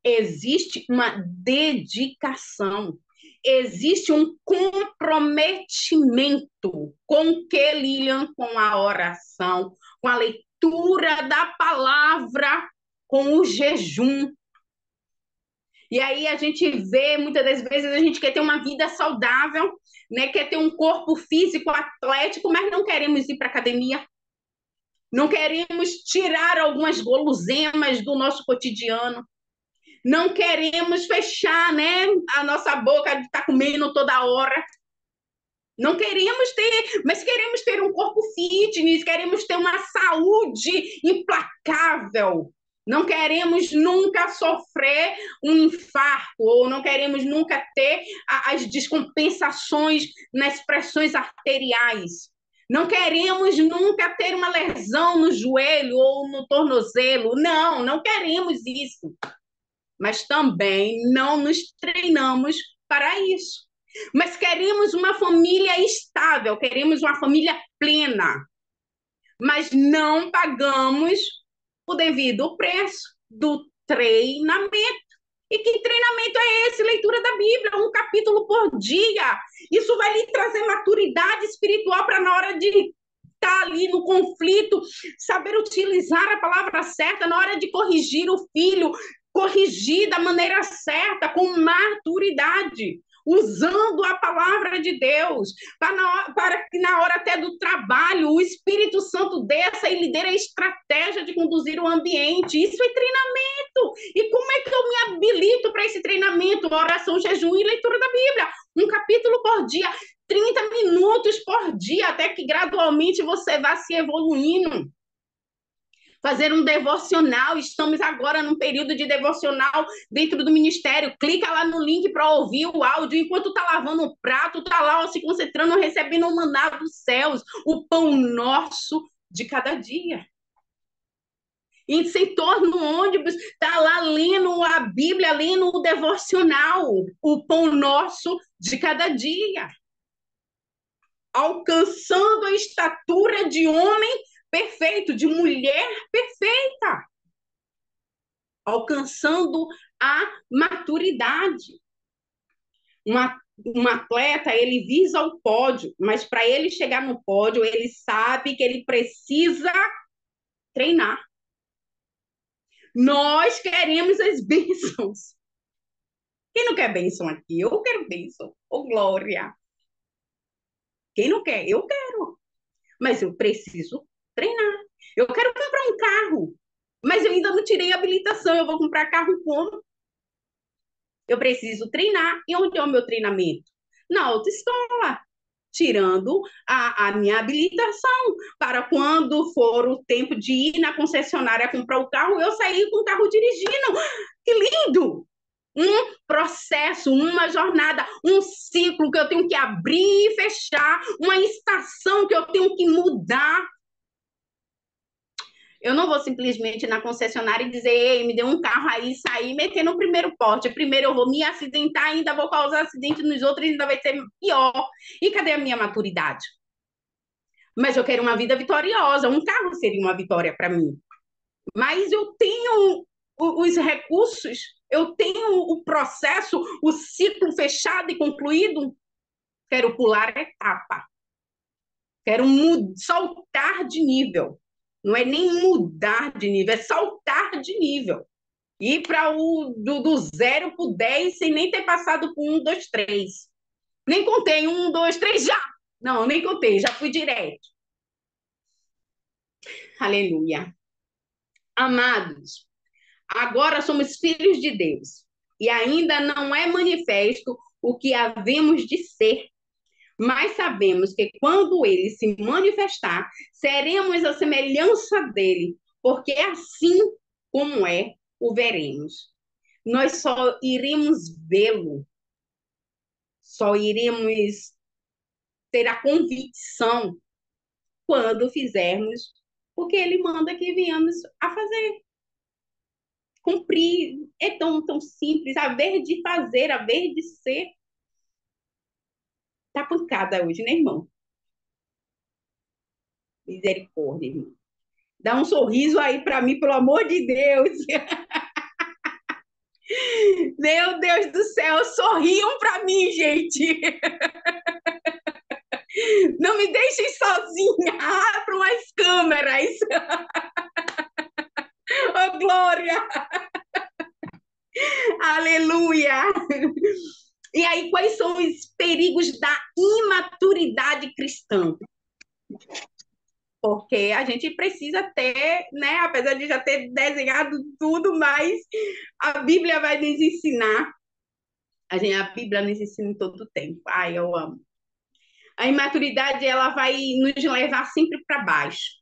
Existe uma dedicação. Existe um comprometimento. Com o que, Lilian? Com a oração, com a leitura da palavra, com o jejum. E aí a gente vê, muitas das vezes, a gente quer ter uma vida saudável, né? Quer ter um corpo físico atlético, mas não queremos ir para a academia. Não queremos tirar algumas guloseimas do nosso cotidiano. Não queremos fechar, né, a nossa boca de estar comendo toda hora. Não queremos ter, mas queremos ter um corpo fitness, queremos ter uma saúde implacável. Não queremos nunca sofrer um infarto, ou não queremos nunca ter as descompensações nas pressões arteriais. Não queremos nunca ter uma lesão no joelho ou no tornozelo. Não, não queremos isso. Mas também não nos treinamos para isso. Mas queremos uma família estável, queremos uma família plena, mas não pagamos o devido preço do treinamento. E que treinamento é esse? Leitura da Bíblia, um capítulo por dia. Isso vai lhe trazer maturidade espiritual para na hora de estar ali no conflito, saber utilizar a palavra certa, na hora de corrigir o filho, corrigir da maneira certa, com maturidade, usando a palavra de Deus, para que na hora até do trabalho o Espírito Santo desça e lhe dê a estratégia de conduzir o ambiente. Isso é treinamento. E como é que eu me habilito para esse treinamento? Oração, jejum e leitura da Bíblia. Um capítulo por dia, 30 minutos por dia, até que gradualmente você vá se evoluindo. Fazer um devocional, estamos agora num período de devocional dentro do ministério, clica lá no link para ouvir o áudio, enquanto está lavando o prato, está lá ó, se concentrando, recebendo o maná dos céus, o pão nosso de cada dia. E sem torno no ônibus, está lá lendo a Bíblia, lendo o devocional, o pão nosso de cada dia. Alcançando a estatura de homem perfeito, de mulher perfeita, alcançando a maturidade. Um atleta, ele visa o pódio, mas para ele chegar no pódio, ele sabe que ele precisa treinar. Nós queremos as bênçãos. Quem não quer bênção aqui? Eu quero bênção. Ô, glória. Quem não quer? Eu quero. Mas eu preciso treinar. Eu quero comprar um carro, mas eu ainda não tirei a habilitação. Eu vou comprar carro como? Eu preciso treinar. E onde é o meu treinamento? Na autoescola. Tirando a minha habilitação, para quando for o tempo de ir na concessionária comprar o carro, eu sair com o carro dirigindo. Que lindo! Um processo, uma jornada, um ciclo que eu tenho que abrir e fechar, uma estação que eu tenho que mudar. Eu não vou simplesmente ir na concessionária e dizer, ei, me dê um carro aí, sair e meter no primeiro porte. Primeiro eu vou me acidentar, ainda vou causar acidente nos outros, ainda vai ser pior. E cadê a minha maturidade? Mas eu quero uma vida vitoriosa. Um carro seria uma vitória para mim. Mas eu tenho os recursos, eu tenho o processo, o ciclo fechado e concluído. Quero pular a etapa. Quero saltar de nível. Não é nem mudar de nível, é saltar de nível. Ir para do 0 para o 10 sem nem ter passado por 1, 2, 3. Nem contei 1, 2, 3, já! Não, nem contei, já fui direto. Aleluia. Amados, agora somos filhos de Deus e ainda não é manifesto o que havemos de ser, mas sabemos que quando ele se manifestar, seremos a semelhança dele, porque assim como é, o veremos. Nós só iremos vê-lo, só iremos ter a convicção quando fizermos o que ele manda que viemos a fazer. Cumprir é tão simples, haver de fazer, haver de ser. Tá pancada hoje, né, irmão? Misericórdia, irmão. Dá um sorriso aí para mim, pelo amor de Deus. Meu Deus do céu, sorriam para mim, gente. Não me deixem sozinha. Abram as câmeras. Oh, glória. Aleluia. E aí, quais são os perigos da imaturidade cristã? porque a gente precisa ter, né? Apesar de já ter desenhado tudo, mas a Bíblia vai nos ensinar. A Bíblia nos ensina em todo o tempo. Ai, eu amo. A imaturidade, ela vai nos levar sempre para baixo.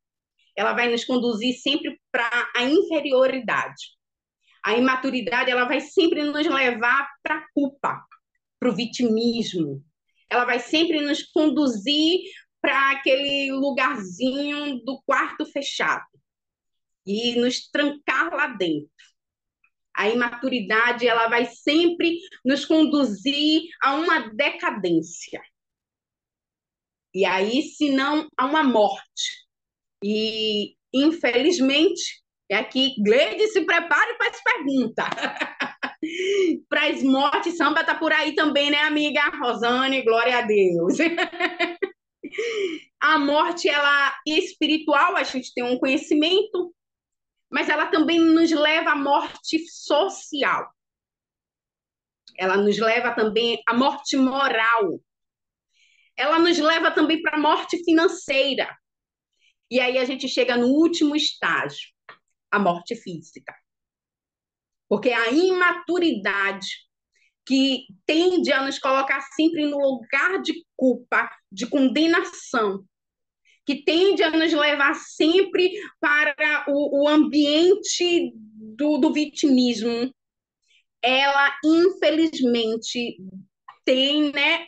Ela vai nos conduzir sempre para a inferioridade. A imaturidade, ela vai sempre nos levar para a culpa, para o vitimismo. Ela vai sempre nos conduzir para aquele lugarzinho do quarto fechado e nos trancar lá dentro. A imaturidade, ela vai sempre nos conduzir a uma decadência. E aí, se não, a uma morte. E, infelizmente, é aqui, Gleide, se prepare para as perguntas. Para as mortes, samba tá por aí também, né, amiga? Rosane, glória a Deus. A morte, ela é espiritual, a gente tem um conhecimento, mas ela também nos leva à morte social. Ela nos leva também à morte moral. Ela nos leva também para a morte financeira. E aí a gente chega no último estágio, a morte física. Porque a imaturidade que tende a nos colocar sempre no lugar de culpa, de condenação, que tende a nos levar sempre para o ambiente do vitimismo, ela, infelizmente, tem, né,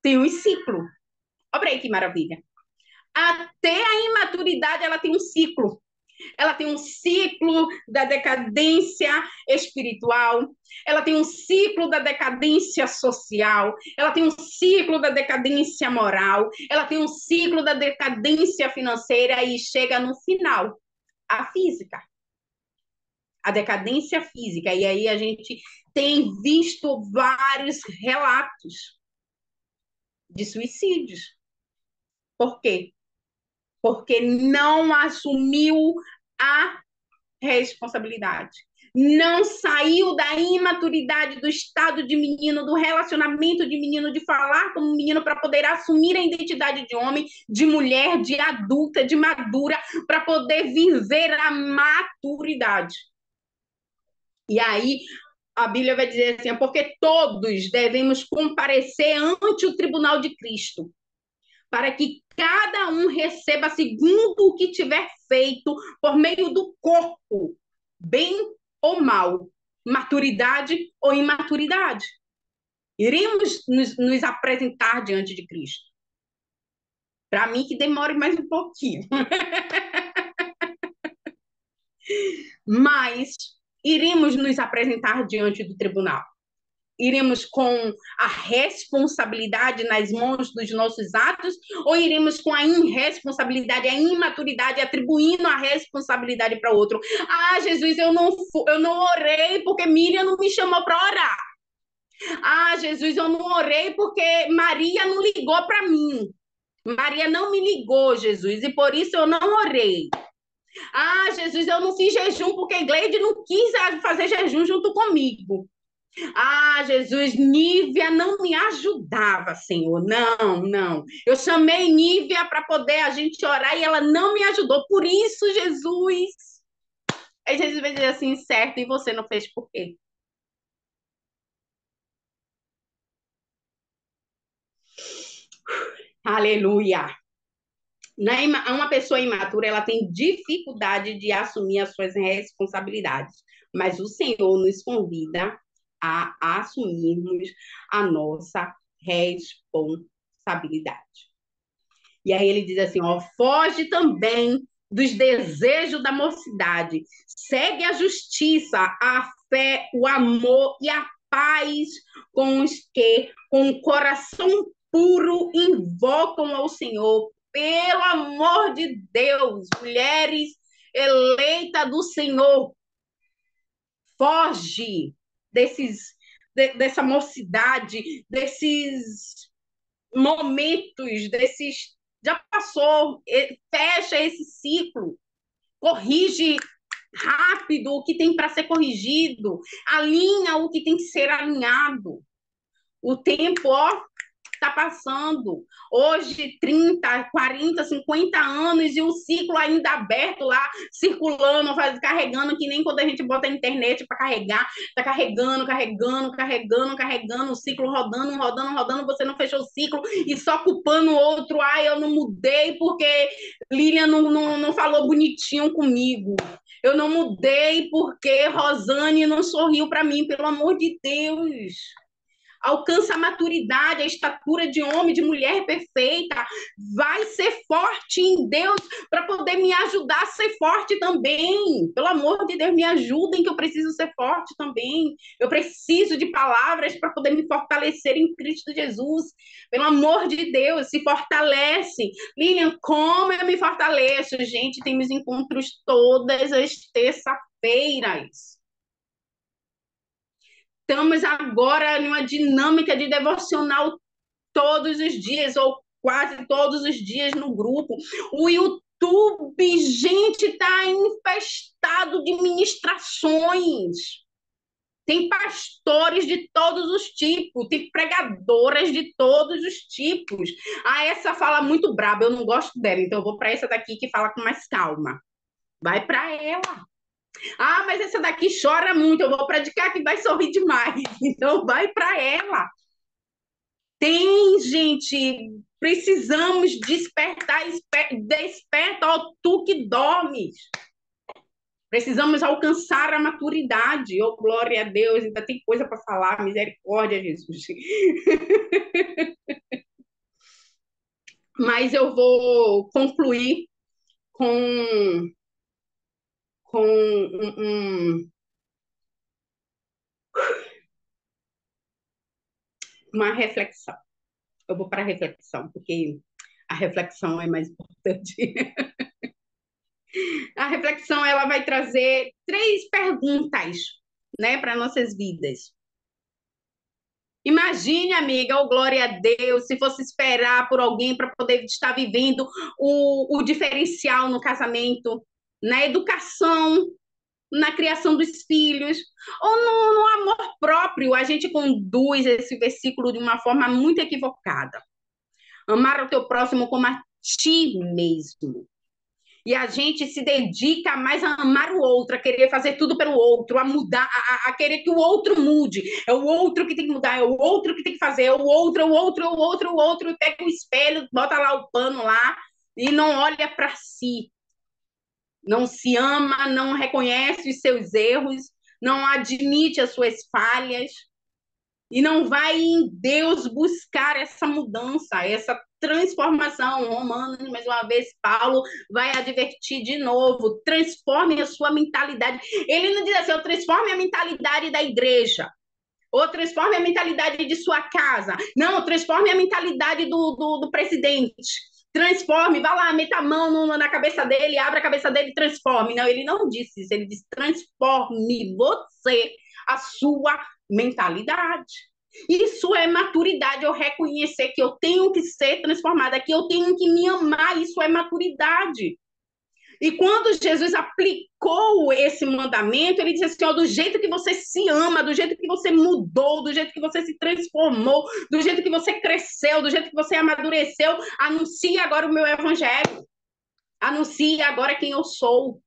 tem um ciclo. Olha aí que maravilha. Até a imaturidade, ela tem um ciclo. Ela tem um ciclo da decadência espiritual, ela tem um ciclo da decadência social, ela tem um ciclo da decadência moral, ela tem um ciclo da decadência financeira e chega no final, a física. A decadência física. E aí a gente tem visto vários relatos de suicídios. Por quê? Porque não assumiu a responsabilidade. Não saiu da imaturidade, do estado de menino, do relacionamento de menino, de falar como menino para poder assumir a identidade de homem, de mulher, de adulta, de madura, para poder viver a maturidade. E aí a Bíblia vai dizer assim, porque todos devemos comparecer ante o tribunal de Cristo, para que cada um receba segundo o que tiver feito por meio do corpo, bem ou mal, maturidade ou imaturidade. Iremos nos apresentar diante de Cristo. Para mim, que demore mais um pouquinho. Mas iremos nos apresentar diante do tribunal. Iremos com a responsabilidade nas mãos dos nossos atos ou iremos com a irresponsabilidade, a imaturidade, atribuindo a responsabilidade para outro? Ah, Jesus, eu não orei porque Miriam não me chamou para orar. Ah, Jesus, eu não orei porque Maria não ligou para mim. Maria não me ligou, Jesus, e por isso eu não orei. Ah, Jesus, eu não fiz jejum porque Gleide não quis fazer jejum junto comigo. Ah, Jesus, Nívia não me ajudava, Senhor. Não, não. Eu chamei Nívia para poder a gente orar e ela não me ajudou. Por isso, Jesus. Aí Jesus vai dizer assim, certo, e você não fez por quê? Aleluia. Uma pessoa imatura, ela tem dificuldade de assumir as suas responsabilidades. Mas o Senhor nos convida a assumirmos a nossa responsabilidade. E aí ele diz assim, ó, foge também dos desejos da mocidade, segue a justiça, a fé, o amor e a paz com os que, com o coração puro, invocam ao Senhor. Pelo amor de Deus, mulheres eleitas do Senhor, foge dessa mocidade, desses momentos, já passou, fecha esse ciclo, corrige rápido o que tem para ser corrigido, alinha o que tem que ser alinhado. O tempo, ó, está passando. Hoje, 30, 40, 50 anos e o ciclo ainda aberto lá, circulando, carregando, que nem quando a gente bota a internet para carregar, está carregando, o ciclo rodando, você não fechou o ciclo e só culpando o outro. Eu não mudei porque Lilian não falou bonitinho comigo. Eu não mudei porque Rosane não sorriu para mim, pelo amor de Deus. Alcança a maturidade, a estatura de homem, de mulher perfeita. Vai ser forte em Deus para poder me ajudar a ser forte também. Pelo amor de Deus, me ajudem que eu preciso ser forte também. Eu preciso de palavras para poder me fortalecer em Cristo Jesus. Pelo amor de Deus, se fortalece. Lilian, como eu me fortaleço? Gente, tem meus encontros todas as terça-feiras. Estamos agora em uma dinâmica de devocional todos os dias, ou quase todos os dias no grupo. O YouTube, gente, está infestado de ministrações. Tem pastores de todos os tipos, tem pregadoras de todos os tipos. Essa fala muito braba, eu não gosto dela, então eu vou para essa daqui que fala com mais calma. Vai para ela. Mas essa daqui chora muito, eu vou praticar que vai sorrir demais. Então vai para ela. Tem, gente, precisamos despertar, desperta, ó, tu que dormes. Precisamos alcançar a maturidade. Oh, glória a Deus, ainda tem coisa para falar, misericórdia, Jesus. Mas eu vou concluir com uma reflexão. Eu vou para a reflexão, porque a reflexão é mais importante. A reflexão ela vai trazer 3 perguntas, né, para nossas vidas. Imagine, amiga, oh, glória a Deus, se fosse esperar por alguém para poder estar vivendo o diferencial no casamento, na educação, na criação dos filhos, ou no amor próprio. A gente conduz esse versículo de uma forma muito equivocada. Amar o teu próximo como a ti mesmo. E a gente se dedica mais a amar o outro, a querer fazer tudo pelo outro, a mudar, a querer que o outro mude. É o outro que tem que mudar, é o outro que tem que fazer, é o outro, e pega o espelho, bota lá o pano lá e não olha para si. Não se ama, não reconhece os seus erros, não admite as suas falhas e não vai em Deus buscar essa mudança, essa transformação. Romanos, mais uma vez, Paulo vai advertir de novo, transforme a sua mentalidade. Ele não diz assim, transforme a mentalidade da igreja, ou transforme a mentalidade de sua casa. Não, transforme a mentalidade do presidente. Transforme, vá lá, meta a mão na cabeça dele, abre a cabeça dele e transforme. Não, ele não disse isso, ele disse transforme você, a sua mentalidade. Isso é maturidade, eu reconhecer que eu tenho que ser transformada, que eu tenho que me amar, isso é maturidade. E quando Jesus aplicou esse mandamento, ele disse assim, ó, do jeito que você se ama, do jeito que você mudou, do jeito que você se transformou, do jeito que você cresceu, do jeito que você amadureceu, anuncie agora o meu evangelho. Anuncie agora quem eu sou.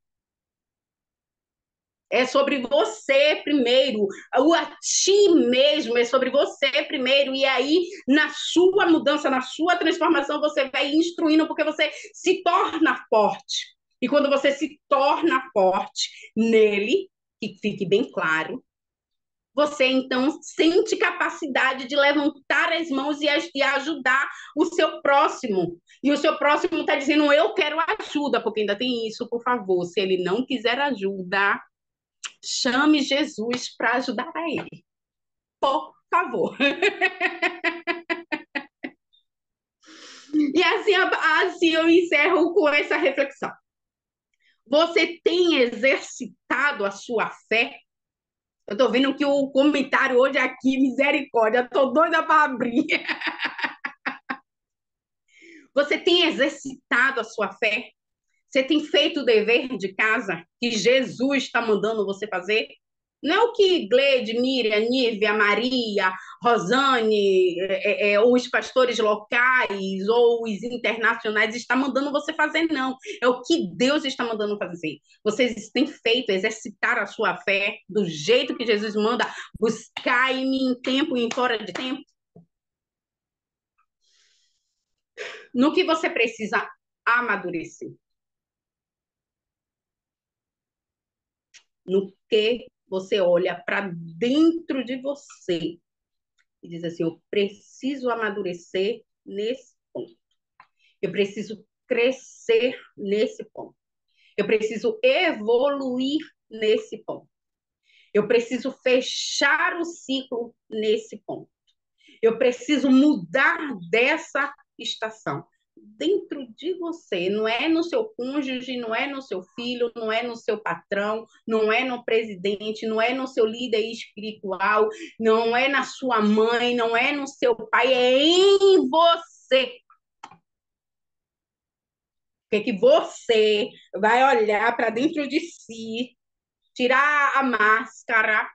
É sobre você primeiro, o a ti mesmo, é sobre você primeiro, e aí na sua mudança, na sua transformação, você vai instruindo, porque você se torna forte. E quando você se torna forte nele, que fique bem claro, você então sente capacidade de levantar as mãos e ajudar o seu próximo. E o seu próximo está dizendo, eu quero ajuda, porque ainda tem isso, por favor, se ele não quiser ajuda, chame Jesus para ajudar a ele. Por favor. E assim eu encerro com essa reflexão. Você tem exercitado a sua fé? Eu estou vendo que o comentário hoje aqui, misericórdia, estou doida para abrir. Você tem exercitado a sua fé? Você tem feito o dever de casa que Jesus está mandando você fazer? Não é o que Gleide, Miriam, Nívia, Maria, Rosane, ou os pastores locais, ou os internacionais está mandando você fazer, não. É o que Deus está mandando fazer. Vocês têm feito, exercitar a sua fé do jeito que Jesus manda, buscar em mim em tempo e em fora de tempo. No que você precisa amadurecer. No que você olha para dentro de você e diz assim, eu preciso amadurecer nesse ponto. Eu preciso crescer nesse ponto. Eu preciso evoluir nesse ponto. Eu preciso fechar o ciclo nesse ponto. Eu preciso mudar dessa estação. Dentro de você, não é no seu cônjuge, não é no seu filho, não é no seu patrão, não é no presidente, não é no seu líder espiritual, não é na sua mãe, não é no seu pai, é em você. Porque que você vai olhar para dentro de si, tirar a máscara,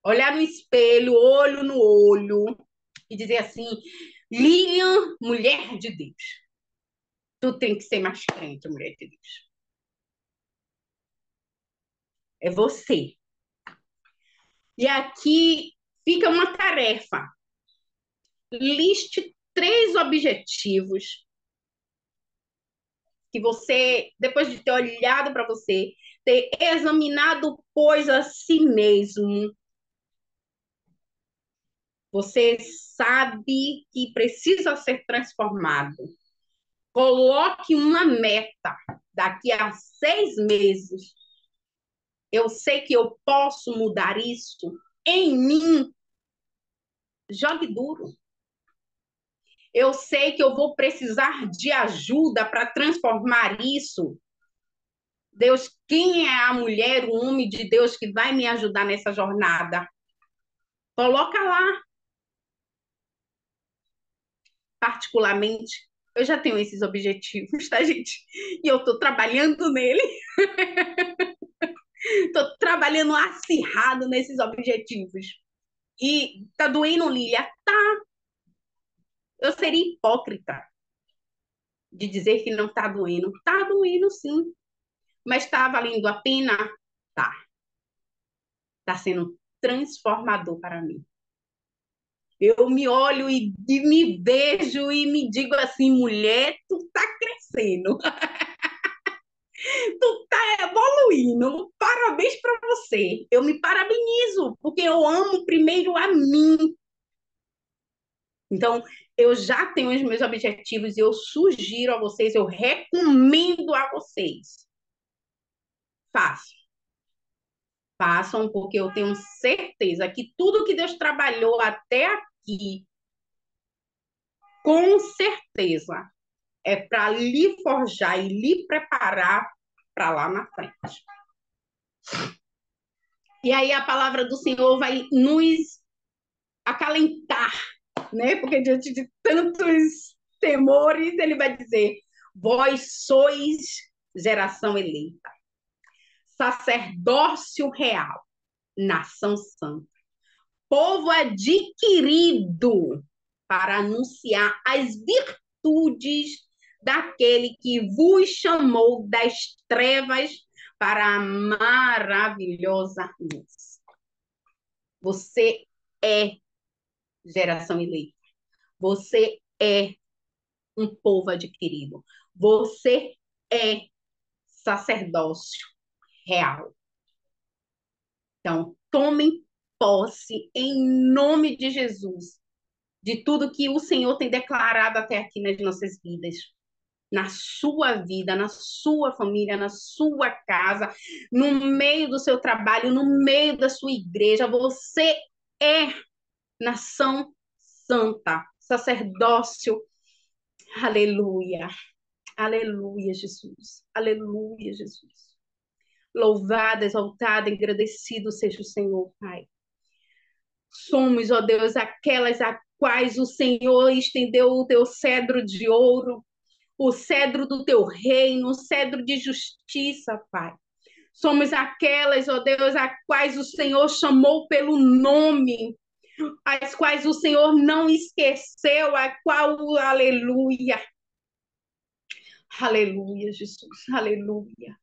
olhar no espelho, olho no olho, e dizer assim, Lilian, mulher de Deus. Tu tem que ser mais crente, mulher de Deus. É você. E aqui fica uma tarefa. Liste 3 objetivos que você, depois de ter olhado para você, ter examinado, pois, a si mesmo, você sabe que precisa ser transformado. Coloque uma meta. Daqui a 6 meses, eu sei que eu posso mudar isso em mim. Jogue duro. Eu sei que eu vou precisar de ajuda para transformar isso. Deus, quem é a mulher, o homem de Deus que vai me ajudar nessa jornada? Coloca lá. Particularmente, eu já tenho esses objetivos, tá, gente? E eu estou trabalhando nele. Estou trabalhando acirrado nesses objetivos. E tá doendo, Lília? Tá. Eu seria hipócrita de dizer que não tá doendo. Tá doendo, sim. Mas tá valendo a pena? Tá. Tá sendo transformador para mim. Eu me olho e me vejo e me digo assim, mulher, tu tá crescendo. Tu tá evoluindo. Parabéns para você. Eu me parabenizo, porque eu amo primeiro a mim. Então, eu já tenho os meus objetivos e eu sugiro a vocês, eu recomendo a vocês. Façam. Façam, porque eu tenho certeza que tudo que Deus trabalhou até aqui, com certeza, é para lhe forjar e lhe preparar para lá na frente. E aí a palavra do Senhor vai nos acalentar, né? Porque diante de tantos temores, ele vai dizer: vós sois geração eleita, sacerdócio real, nação santa, povo adquirido para anunciar as virtudes daquele que vos chamou das trevas para a maravilhosa luz. Você é geração eleita. Você é um povo adquirido. Você é sacerdócio real. Então, tomem posse em nome de Jesus de tudo que o Senhor tem declarado até aqui nas nossas vidas. Na sua vida, na sua família, na sua casa, no meio do seu trabalho, no meio da sua igreja. Você é nação santa, sacerdócio. Aleluia. Aleluia, Jesus. Aleluia, Jesus. Louvado, exaltado, engrandecido seja o Senhor, Pai. Somos, ó Deus, aquelas a quais o Senhor estendeu o teu cedro de ouro, o cedro do teu reino, o cedro de justiça, Pai. Somos aquelas, ó Deus, a quais o Senhor chamou pelo nome. as quais o Senhor não esqueceu, a qual, aleluia, aleluia, Jesus, aleluia.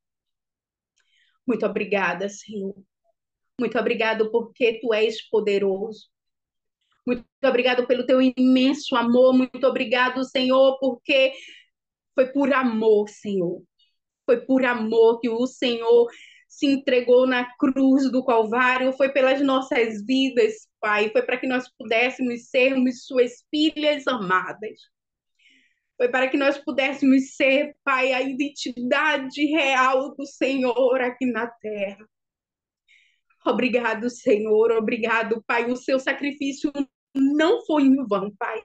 Muito obrigada, Senhor. Muito obrigado porque tu és poderoso. Muito obrigado pelo teu imenso amor. Muito obrigado, Senhor, porque foi por amor, Senhor. Foi por amor que o Senhor se entregou na cruz do Calvário. Foi pelas nossas vidas, Pai. Foi para que nós pudéssemos sermos suas filhas amadas. Foi para que nós pudéssemos ser, Pai, a identidade real do Senhor aqui na terra. Obrigado, Senhor. Obrigado, Pai. O seu sacrifício não foi em vão, Pai.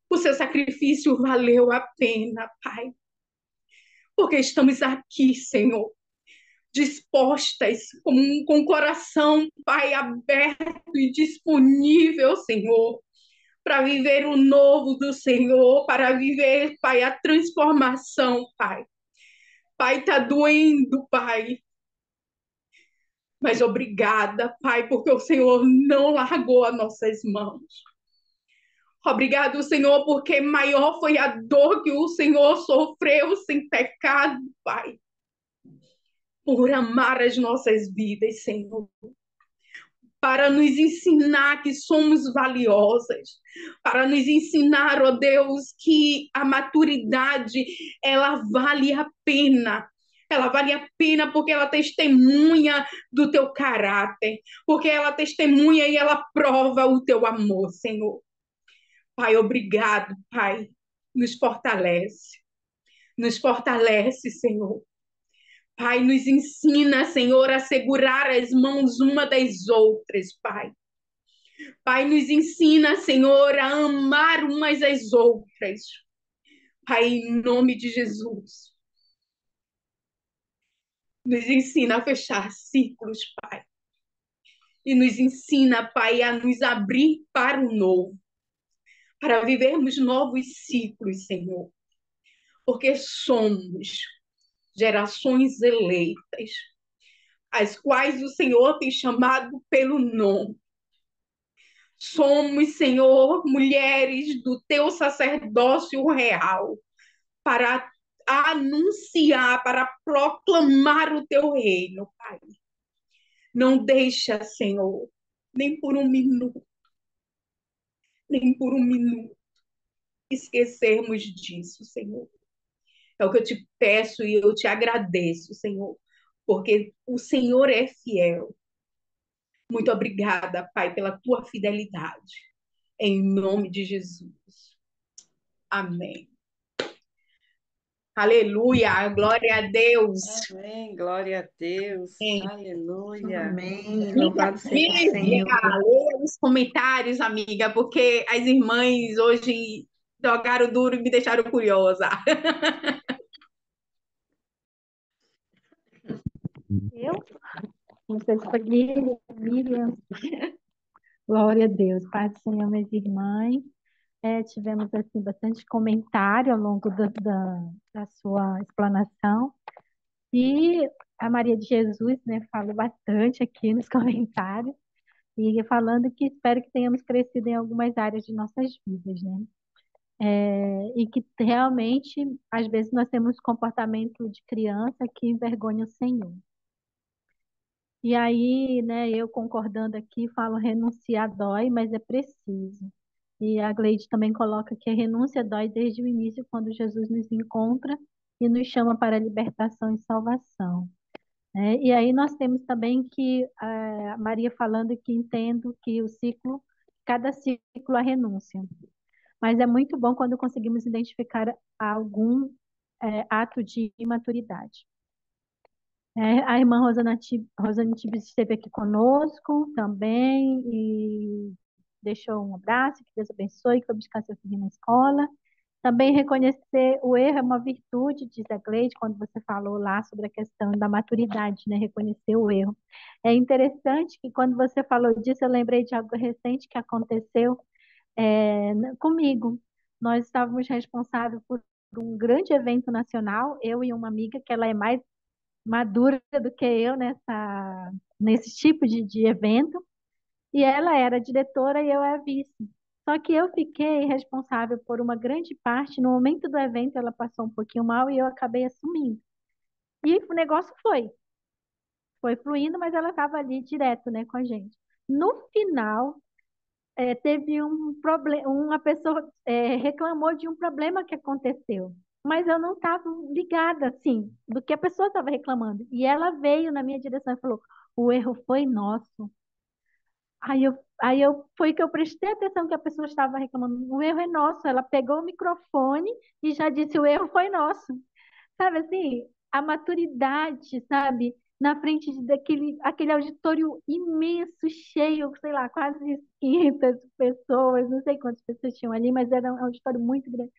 O seu sacrifício valeu a pena, Pai. Porque estamos aqui, Senhor, dispostas, com o coração, Pai, aberto e disponível, Senhor, para viver o novo do Senhor, para viver, Pai, a transformação, Pai. Pai, está doendo, Pai. Mas obrigada, Pai, porque o Senhor não largou as nossas mãos. Obrigado, Senhor, porque maior foi a dor que o Senhor sofreu sem pecado, Pai. Por amar as nossas vidas, Senhor. Para nos ensinar que somos valiosas. Para nos ensinar, ó Deus, que a maturidade, ela vale a pena. Ela vale a pena porque ela testemunha do teu caráter. Porque ela testemunha e ela prova o teu amor, Senhor. Pai, obrigado, Pai. Nos fortalece. Nos fortalece, Senhor. Pai, nos ensina, Senhor, a segurar as mãos uma das outras, Pai. Pai, nos ensina, Senhor, a amar umas às outras. Pai, em nome de Jesus. Nos ensina a fechar ciclos, Pai. E nos ensina, Pai, a nos abrir para o novo. Para vivermos novos ciclos, Senhor. Porque somos gerações eleitas, as quais o Senhor tem chamado pelo nome. Somos, Senhor, mulheres do teu sacerdócio real, para anunciar, para proclamar o teu reino, Pai. Não deixa, Senhor, nem por um minuto, esquecermos disso, Senhor. É o que eu te peço e eu te agradeço, Senhor, porque o Senhor é fiel. Muito obrigada, Pai, pela tua fidelidade. Em nome de Jesus. Amém. Aleluia, glória a Deus. Amém, glória a Deus. Amém. Aleluia. Amém. Louvado seja o Bíblia, Senhor. leia os comentários, amiga, porque as irmãs hoje jogaram duro e me deixaram curiosa. Eu? Não sei se foi Miriam. Glória a Deus. Pai do Senhor, minhas irmãs. Tivemos assim, bastante comentário ao longo da sua explanação. E a Maria de Jesus, né, falou bastante aqui nos comentários. E falando que espero que tenhamos crescido em algumas áreas de nossas vidas, né? E que realmente, às vezes, nós temos comportamento de criança que envergonha o Senhor. E aí, né, eu concordando aqui, falo renunciar dói, mas é preciso. E a Gleide também coloca que a renúncia dói desde o início, quando Jesus nos encontra e nos chama para a libertação e salvação. Né? E aí nós temos também que a Maria falando que entendo que o ciclo, cada ciclo a renúncia. Mas é muito bom quando conseguimos identificar algum ato de imaturidade. A irmã Rosane Tibes esteve aqui conosco também e deixou um abraço, que Deus abençoe, que foi buscar seu filho na escola. Também reconhecer o erro é uma virtude, diz a Gleide, quando você falou lá sobre a questão da maturidade, né? Reconhecer o erro. É interessante que quando você falou disso, eu lembrei de algo recente que aconteceu comigo. Nós estávamos responsáveis por um grande evento nacional, eu e uma amiga, que ela é mais madura do que eu nesse tipo de evento. E ela era a diretora e eu era a vice. Só que eu fiquei responsável por uma grande parte. No momento do evento, ela passou um pouquinho mal e eu acabei assumindo. E o negócio foi fluindo, mas ela estava ali direto, né, com a gente. No final, teve um problema, uma pessoa reclamou de um problema que aconteceu, mas eu não estava ligada, assim, do que a pessoa estava reclamando. E ela veio na minha direção e falou: o erro foi nosso. Foi que eu prestei atenção que a pessoa estava reclamando. O erro é nosso. Ela pegou o microfone e já disse: o erro foi nosso. Sabe assim, a maturidade, sabe? Na frente daquele aquele auditório imenso, cheio, sei lá, quase 500 pessoas, não sei quantas pessoas tinham ali, mas era um auditório muito grande.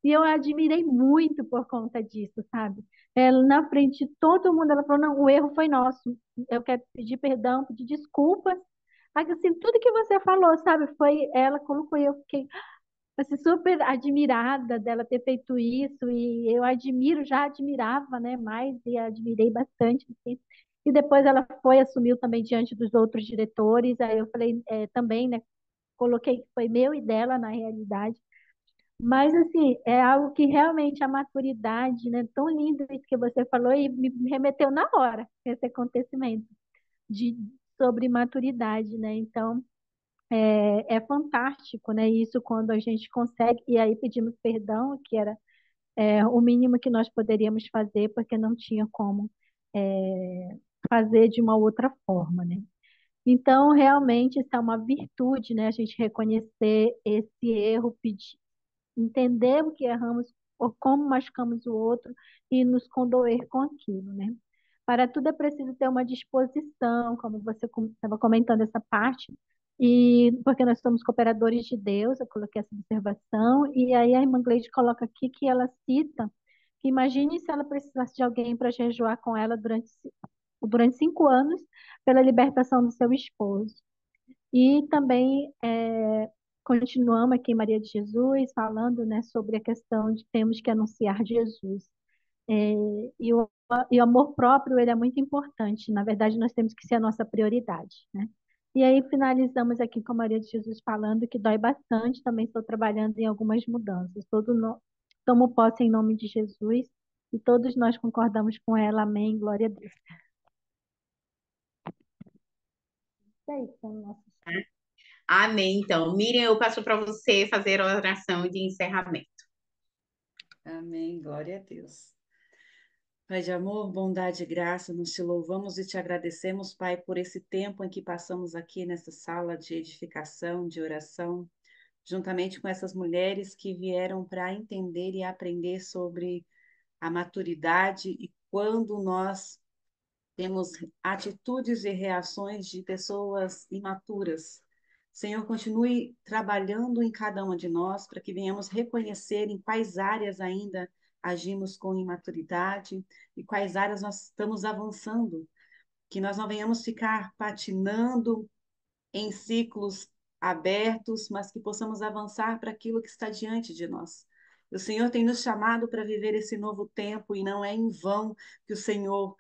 E eu a admirei muito por conta disso, sabe? Ela, na frente de todo mundo, ela falou: não, o erro foi nosso. Eu quero pedir perdão, pedir desculpas. Assim, tudo que você falou, sabe? Foi ela colocou e eu fiquei assim, super admirada dela ter feito isso e eu admiro, já admirava, né, mais e admirei bastante, assim. E depois ela foi, assumiu também diante dos outros diretores, aí eu falei também, né, coloquei que foi meu e dela na realidade, mas assim, é algo que realmente a maturidade, né, tão lindo isso que você falou e me remeteu na hora, esse acontecimento de, sobre maturidade, né, então é fantástico, né? Isso quando a gente consegue, e aí pedimos perdão, que era o mínimo que nós poderíamos fazer, porque não tinha como é, fazer de uma outra forma, né? Então, realmente, isso é uma virtude, né? A gente reconhecer esse erro, pedir, entender o que erramos, ou como machucamos o outro e nos condoer com aquilo, né? Para tudo é preciso ter uma disposição, como você estava comentando essa parte, e porque nós somos cooperadores de Deus, eu coloquei essa observação, e aí a irmã Gleide coloca aqui que ela cita que imagine se ela precisasse de alguém para jejuar com ela durante 5 anos pela libertação do seu esposo. E também continuamos aqui em Maria de Jesus, falando, né, sobre a questão de temos que anunciar Jesus. É, e o amor próprio, ele é muito importante. Na verdade, nós temos que ser a nossa prioridade, né? E aí finalizamos aqui com a Maria de Jesus falando que dói bastante. Também estou trabalhando em algumas mudanças. Tomo posse em nome de Jesus e todos nós concordamos com ela. Amém. Glória a Deus. É isso, nosso Amém. Então, Miriam, eu passo para você fazer a oração de encerramento. Amém. Glória a Deus. Pai de amor, bondade e graça, nós te louvamos e te agradecemos, Pai, por esse tempo em que passamos aqui nessa sala de edificação, de oração, juntamente com essas mulheres que vieram para entender e aprender sobre a maturidade e quando nós temos atitudes e reações de pessoas imaturas. Senhor, continue trabalhando em cada uma de nós para que venhamos reconhecer em quais áreas ainda agimos com imaturidade e quais áreas nós estamos avançando, que nós não venhamos ficar patinando em ciclos abertos, mas que possamos avançar para aquilo que está diante de nós. O Senhor tem nos chamado para viver esse novo tempo e não é em vão que o Senhor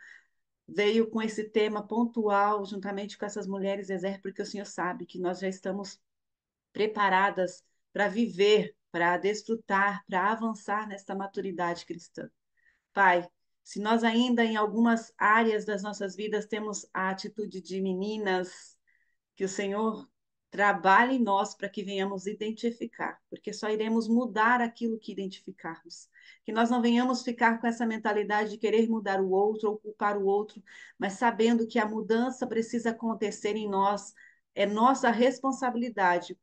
veio com esse tema pontual, juntamente com essas mulheres exército, porque o Senhor sabe que nós já estamos preparadas para viver, para desfrutar, para avançar nesta maturidade cristã. Pai, se nós ainda em algumas áreas das nossas vidas temos a atitude de meninas, que o Senhor trabalhe em nós para que venhamos identificar, porque só iremos mudar aquilo que identificarmos. Que nós não venhamos ficar com essa mentalidade de querer mudar o outro ou culpar o outro, mas sabendo que a mudança precisa acontecer em nós, é nossa responsabilidade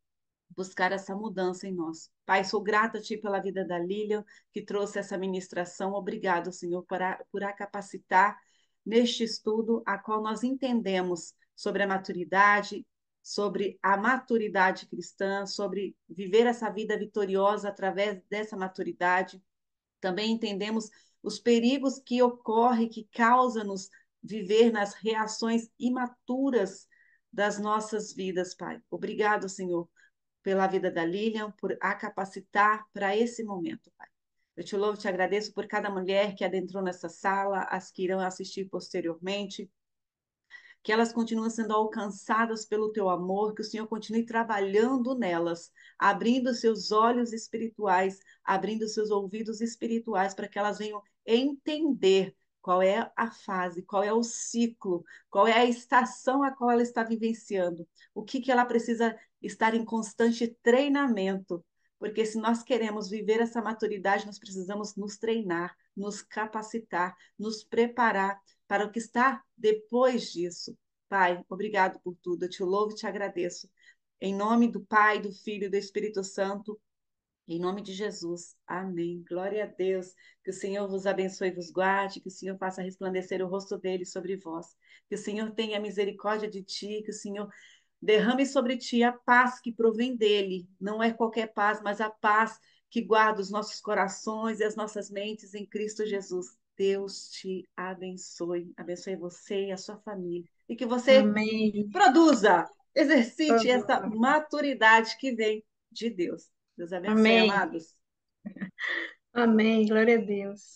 buscar essa mudança em nós. Pai, sou grata a Ti pela vida da Lilian, que trouxe essa ministração. Obrigado, Senhor, por a capacitar neste estudo, a qual nós entendemos sobre a maturidade cristã, sobre viver essa vida vitoriosa através dessa maturidade. Também entendemos os perigos que ocorrem, que causa-nos viver nas reações imaturas das nossas vidas, Pai. Obrigado, Senhor, pela vida da Lilian, por a capacitar para esse momento, Pai. Eu te louvo e te agradeço por cada mulher que adentrou nessa sala, as que irão assistir posteriormente. que elas continuem sendo alcançadas pelo teu amor, que o Senhor continue trabalhando nelas, abrindo seus olhos espirituais, abrindo seus ouvidos espirituais, para que elas venham entender qual é a fase, qual é o ciclo, qual é a estação a qual ela está vivenciando, o que que ela precisa estar em constante treinamento, porque se nós queremos viver essa maturidade, nós precisamos nos treinar, nos capacitar, nos preparar para o que está depois disso. Pai, obrigado por tudo. Eu te louvo e te agradeço. Em nome do Pai, do Filho e do Espírito Santo, em nome de Jesus. Amém. Glória a Deus. Que o Senhor vos abençoe e vos guarde, que o Senhor faça resplandecer o rosto dele sobre vós. Que o Senhor tenha misericórdia de ti, que o Senhor derrame sobre ti a paz que provém dele. Não é qualquer paz, mas a paz que guarda os nossos corações e as nossas mentes em Cristo Jesus. Deus te abençoe. Abençoe você e a sua família. E que você Amém. produza, exercite essa maturidade que vem de Deus. Deus abençoe, Amém. amados. Amém. Glória a Deus.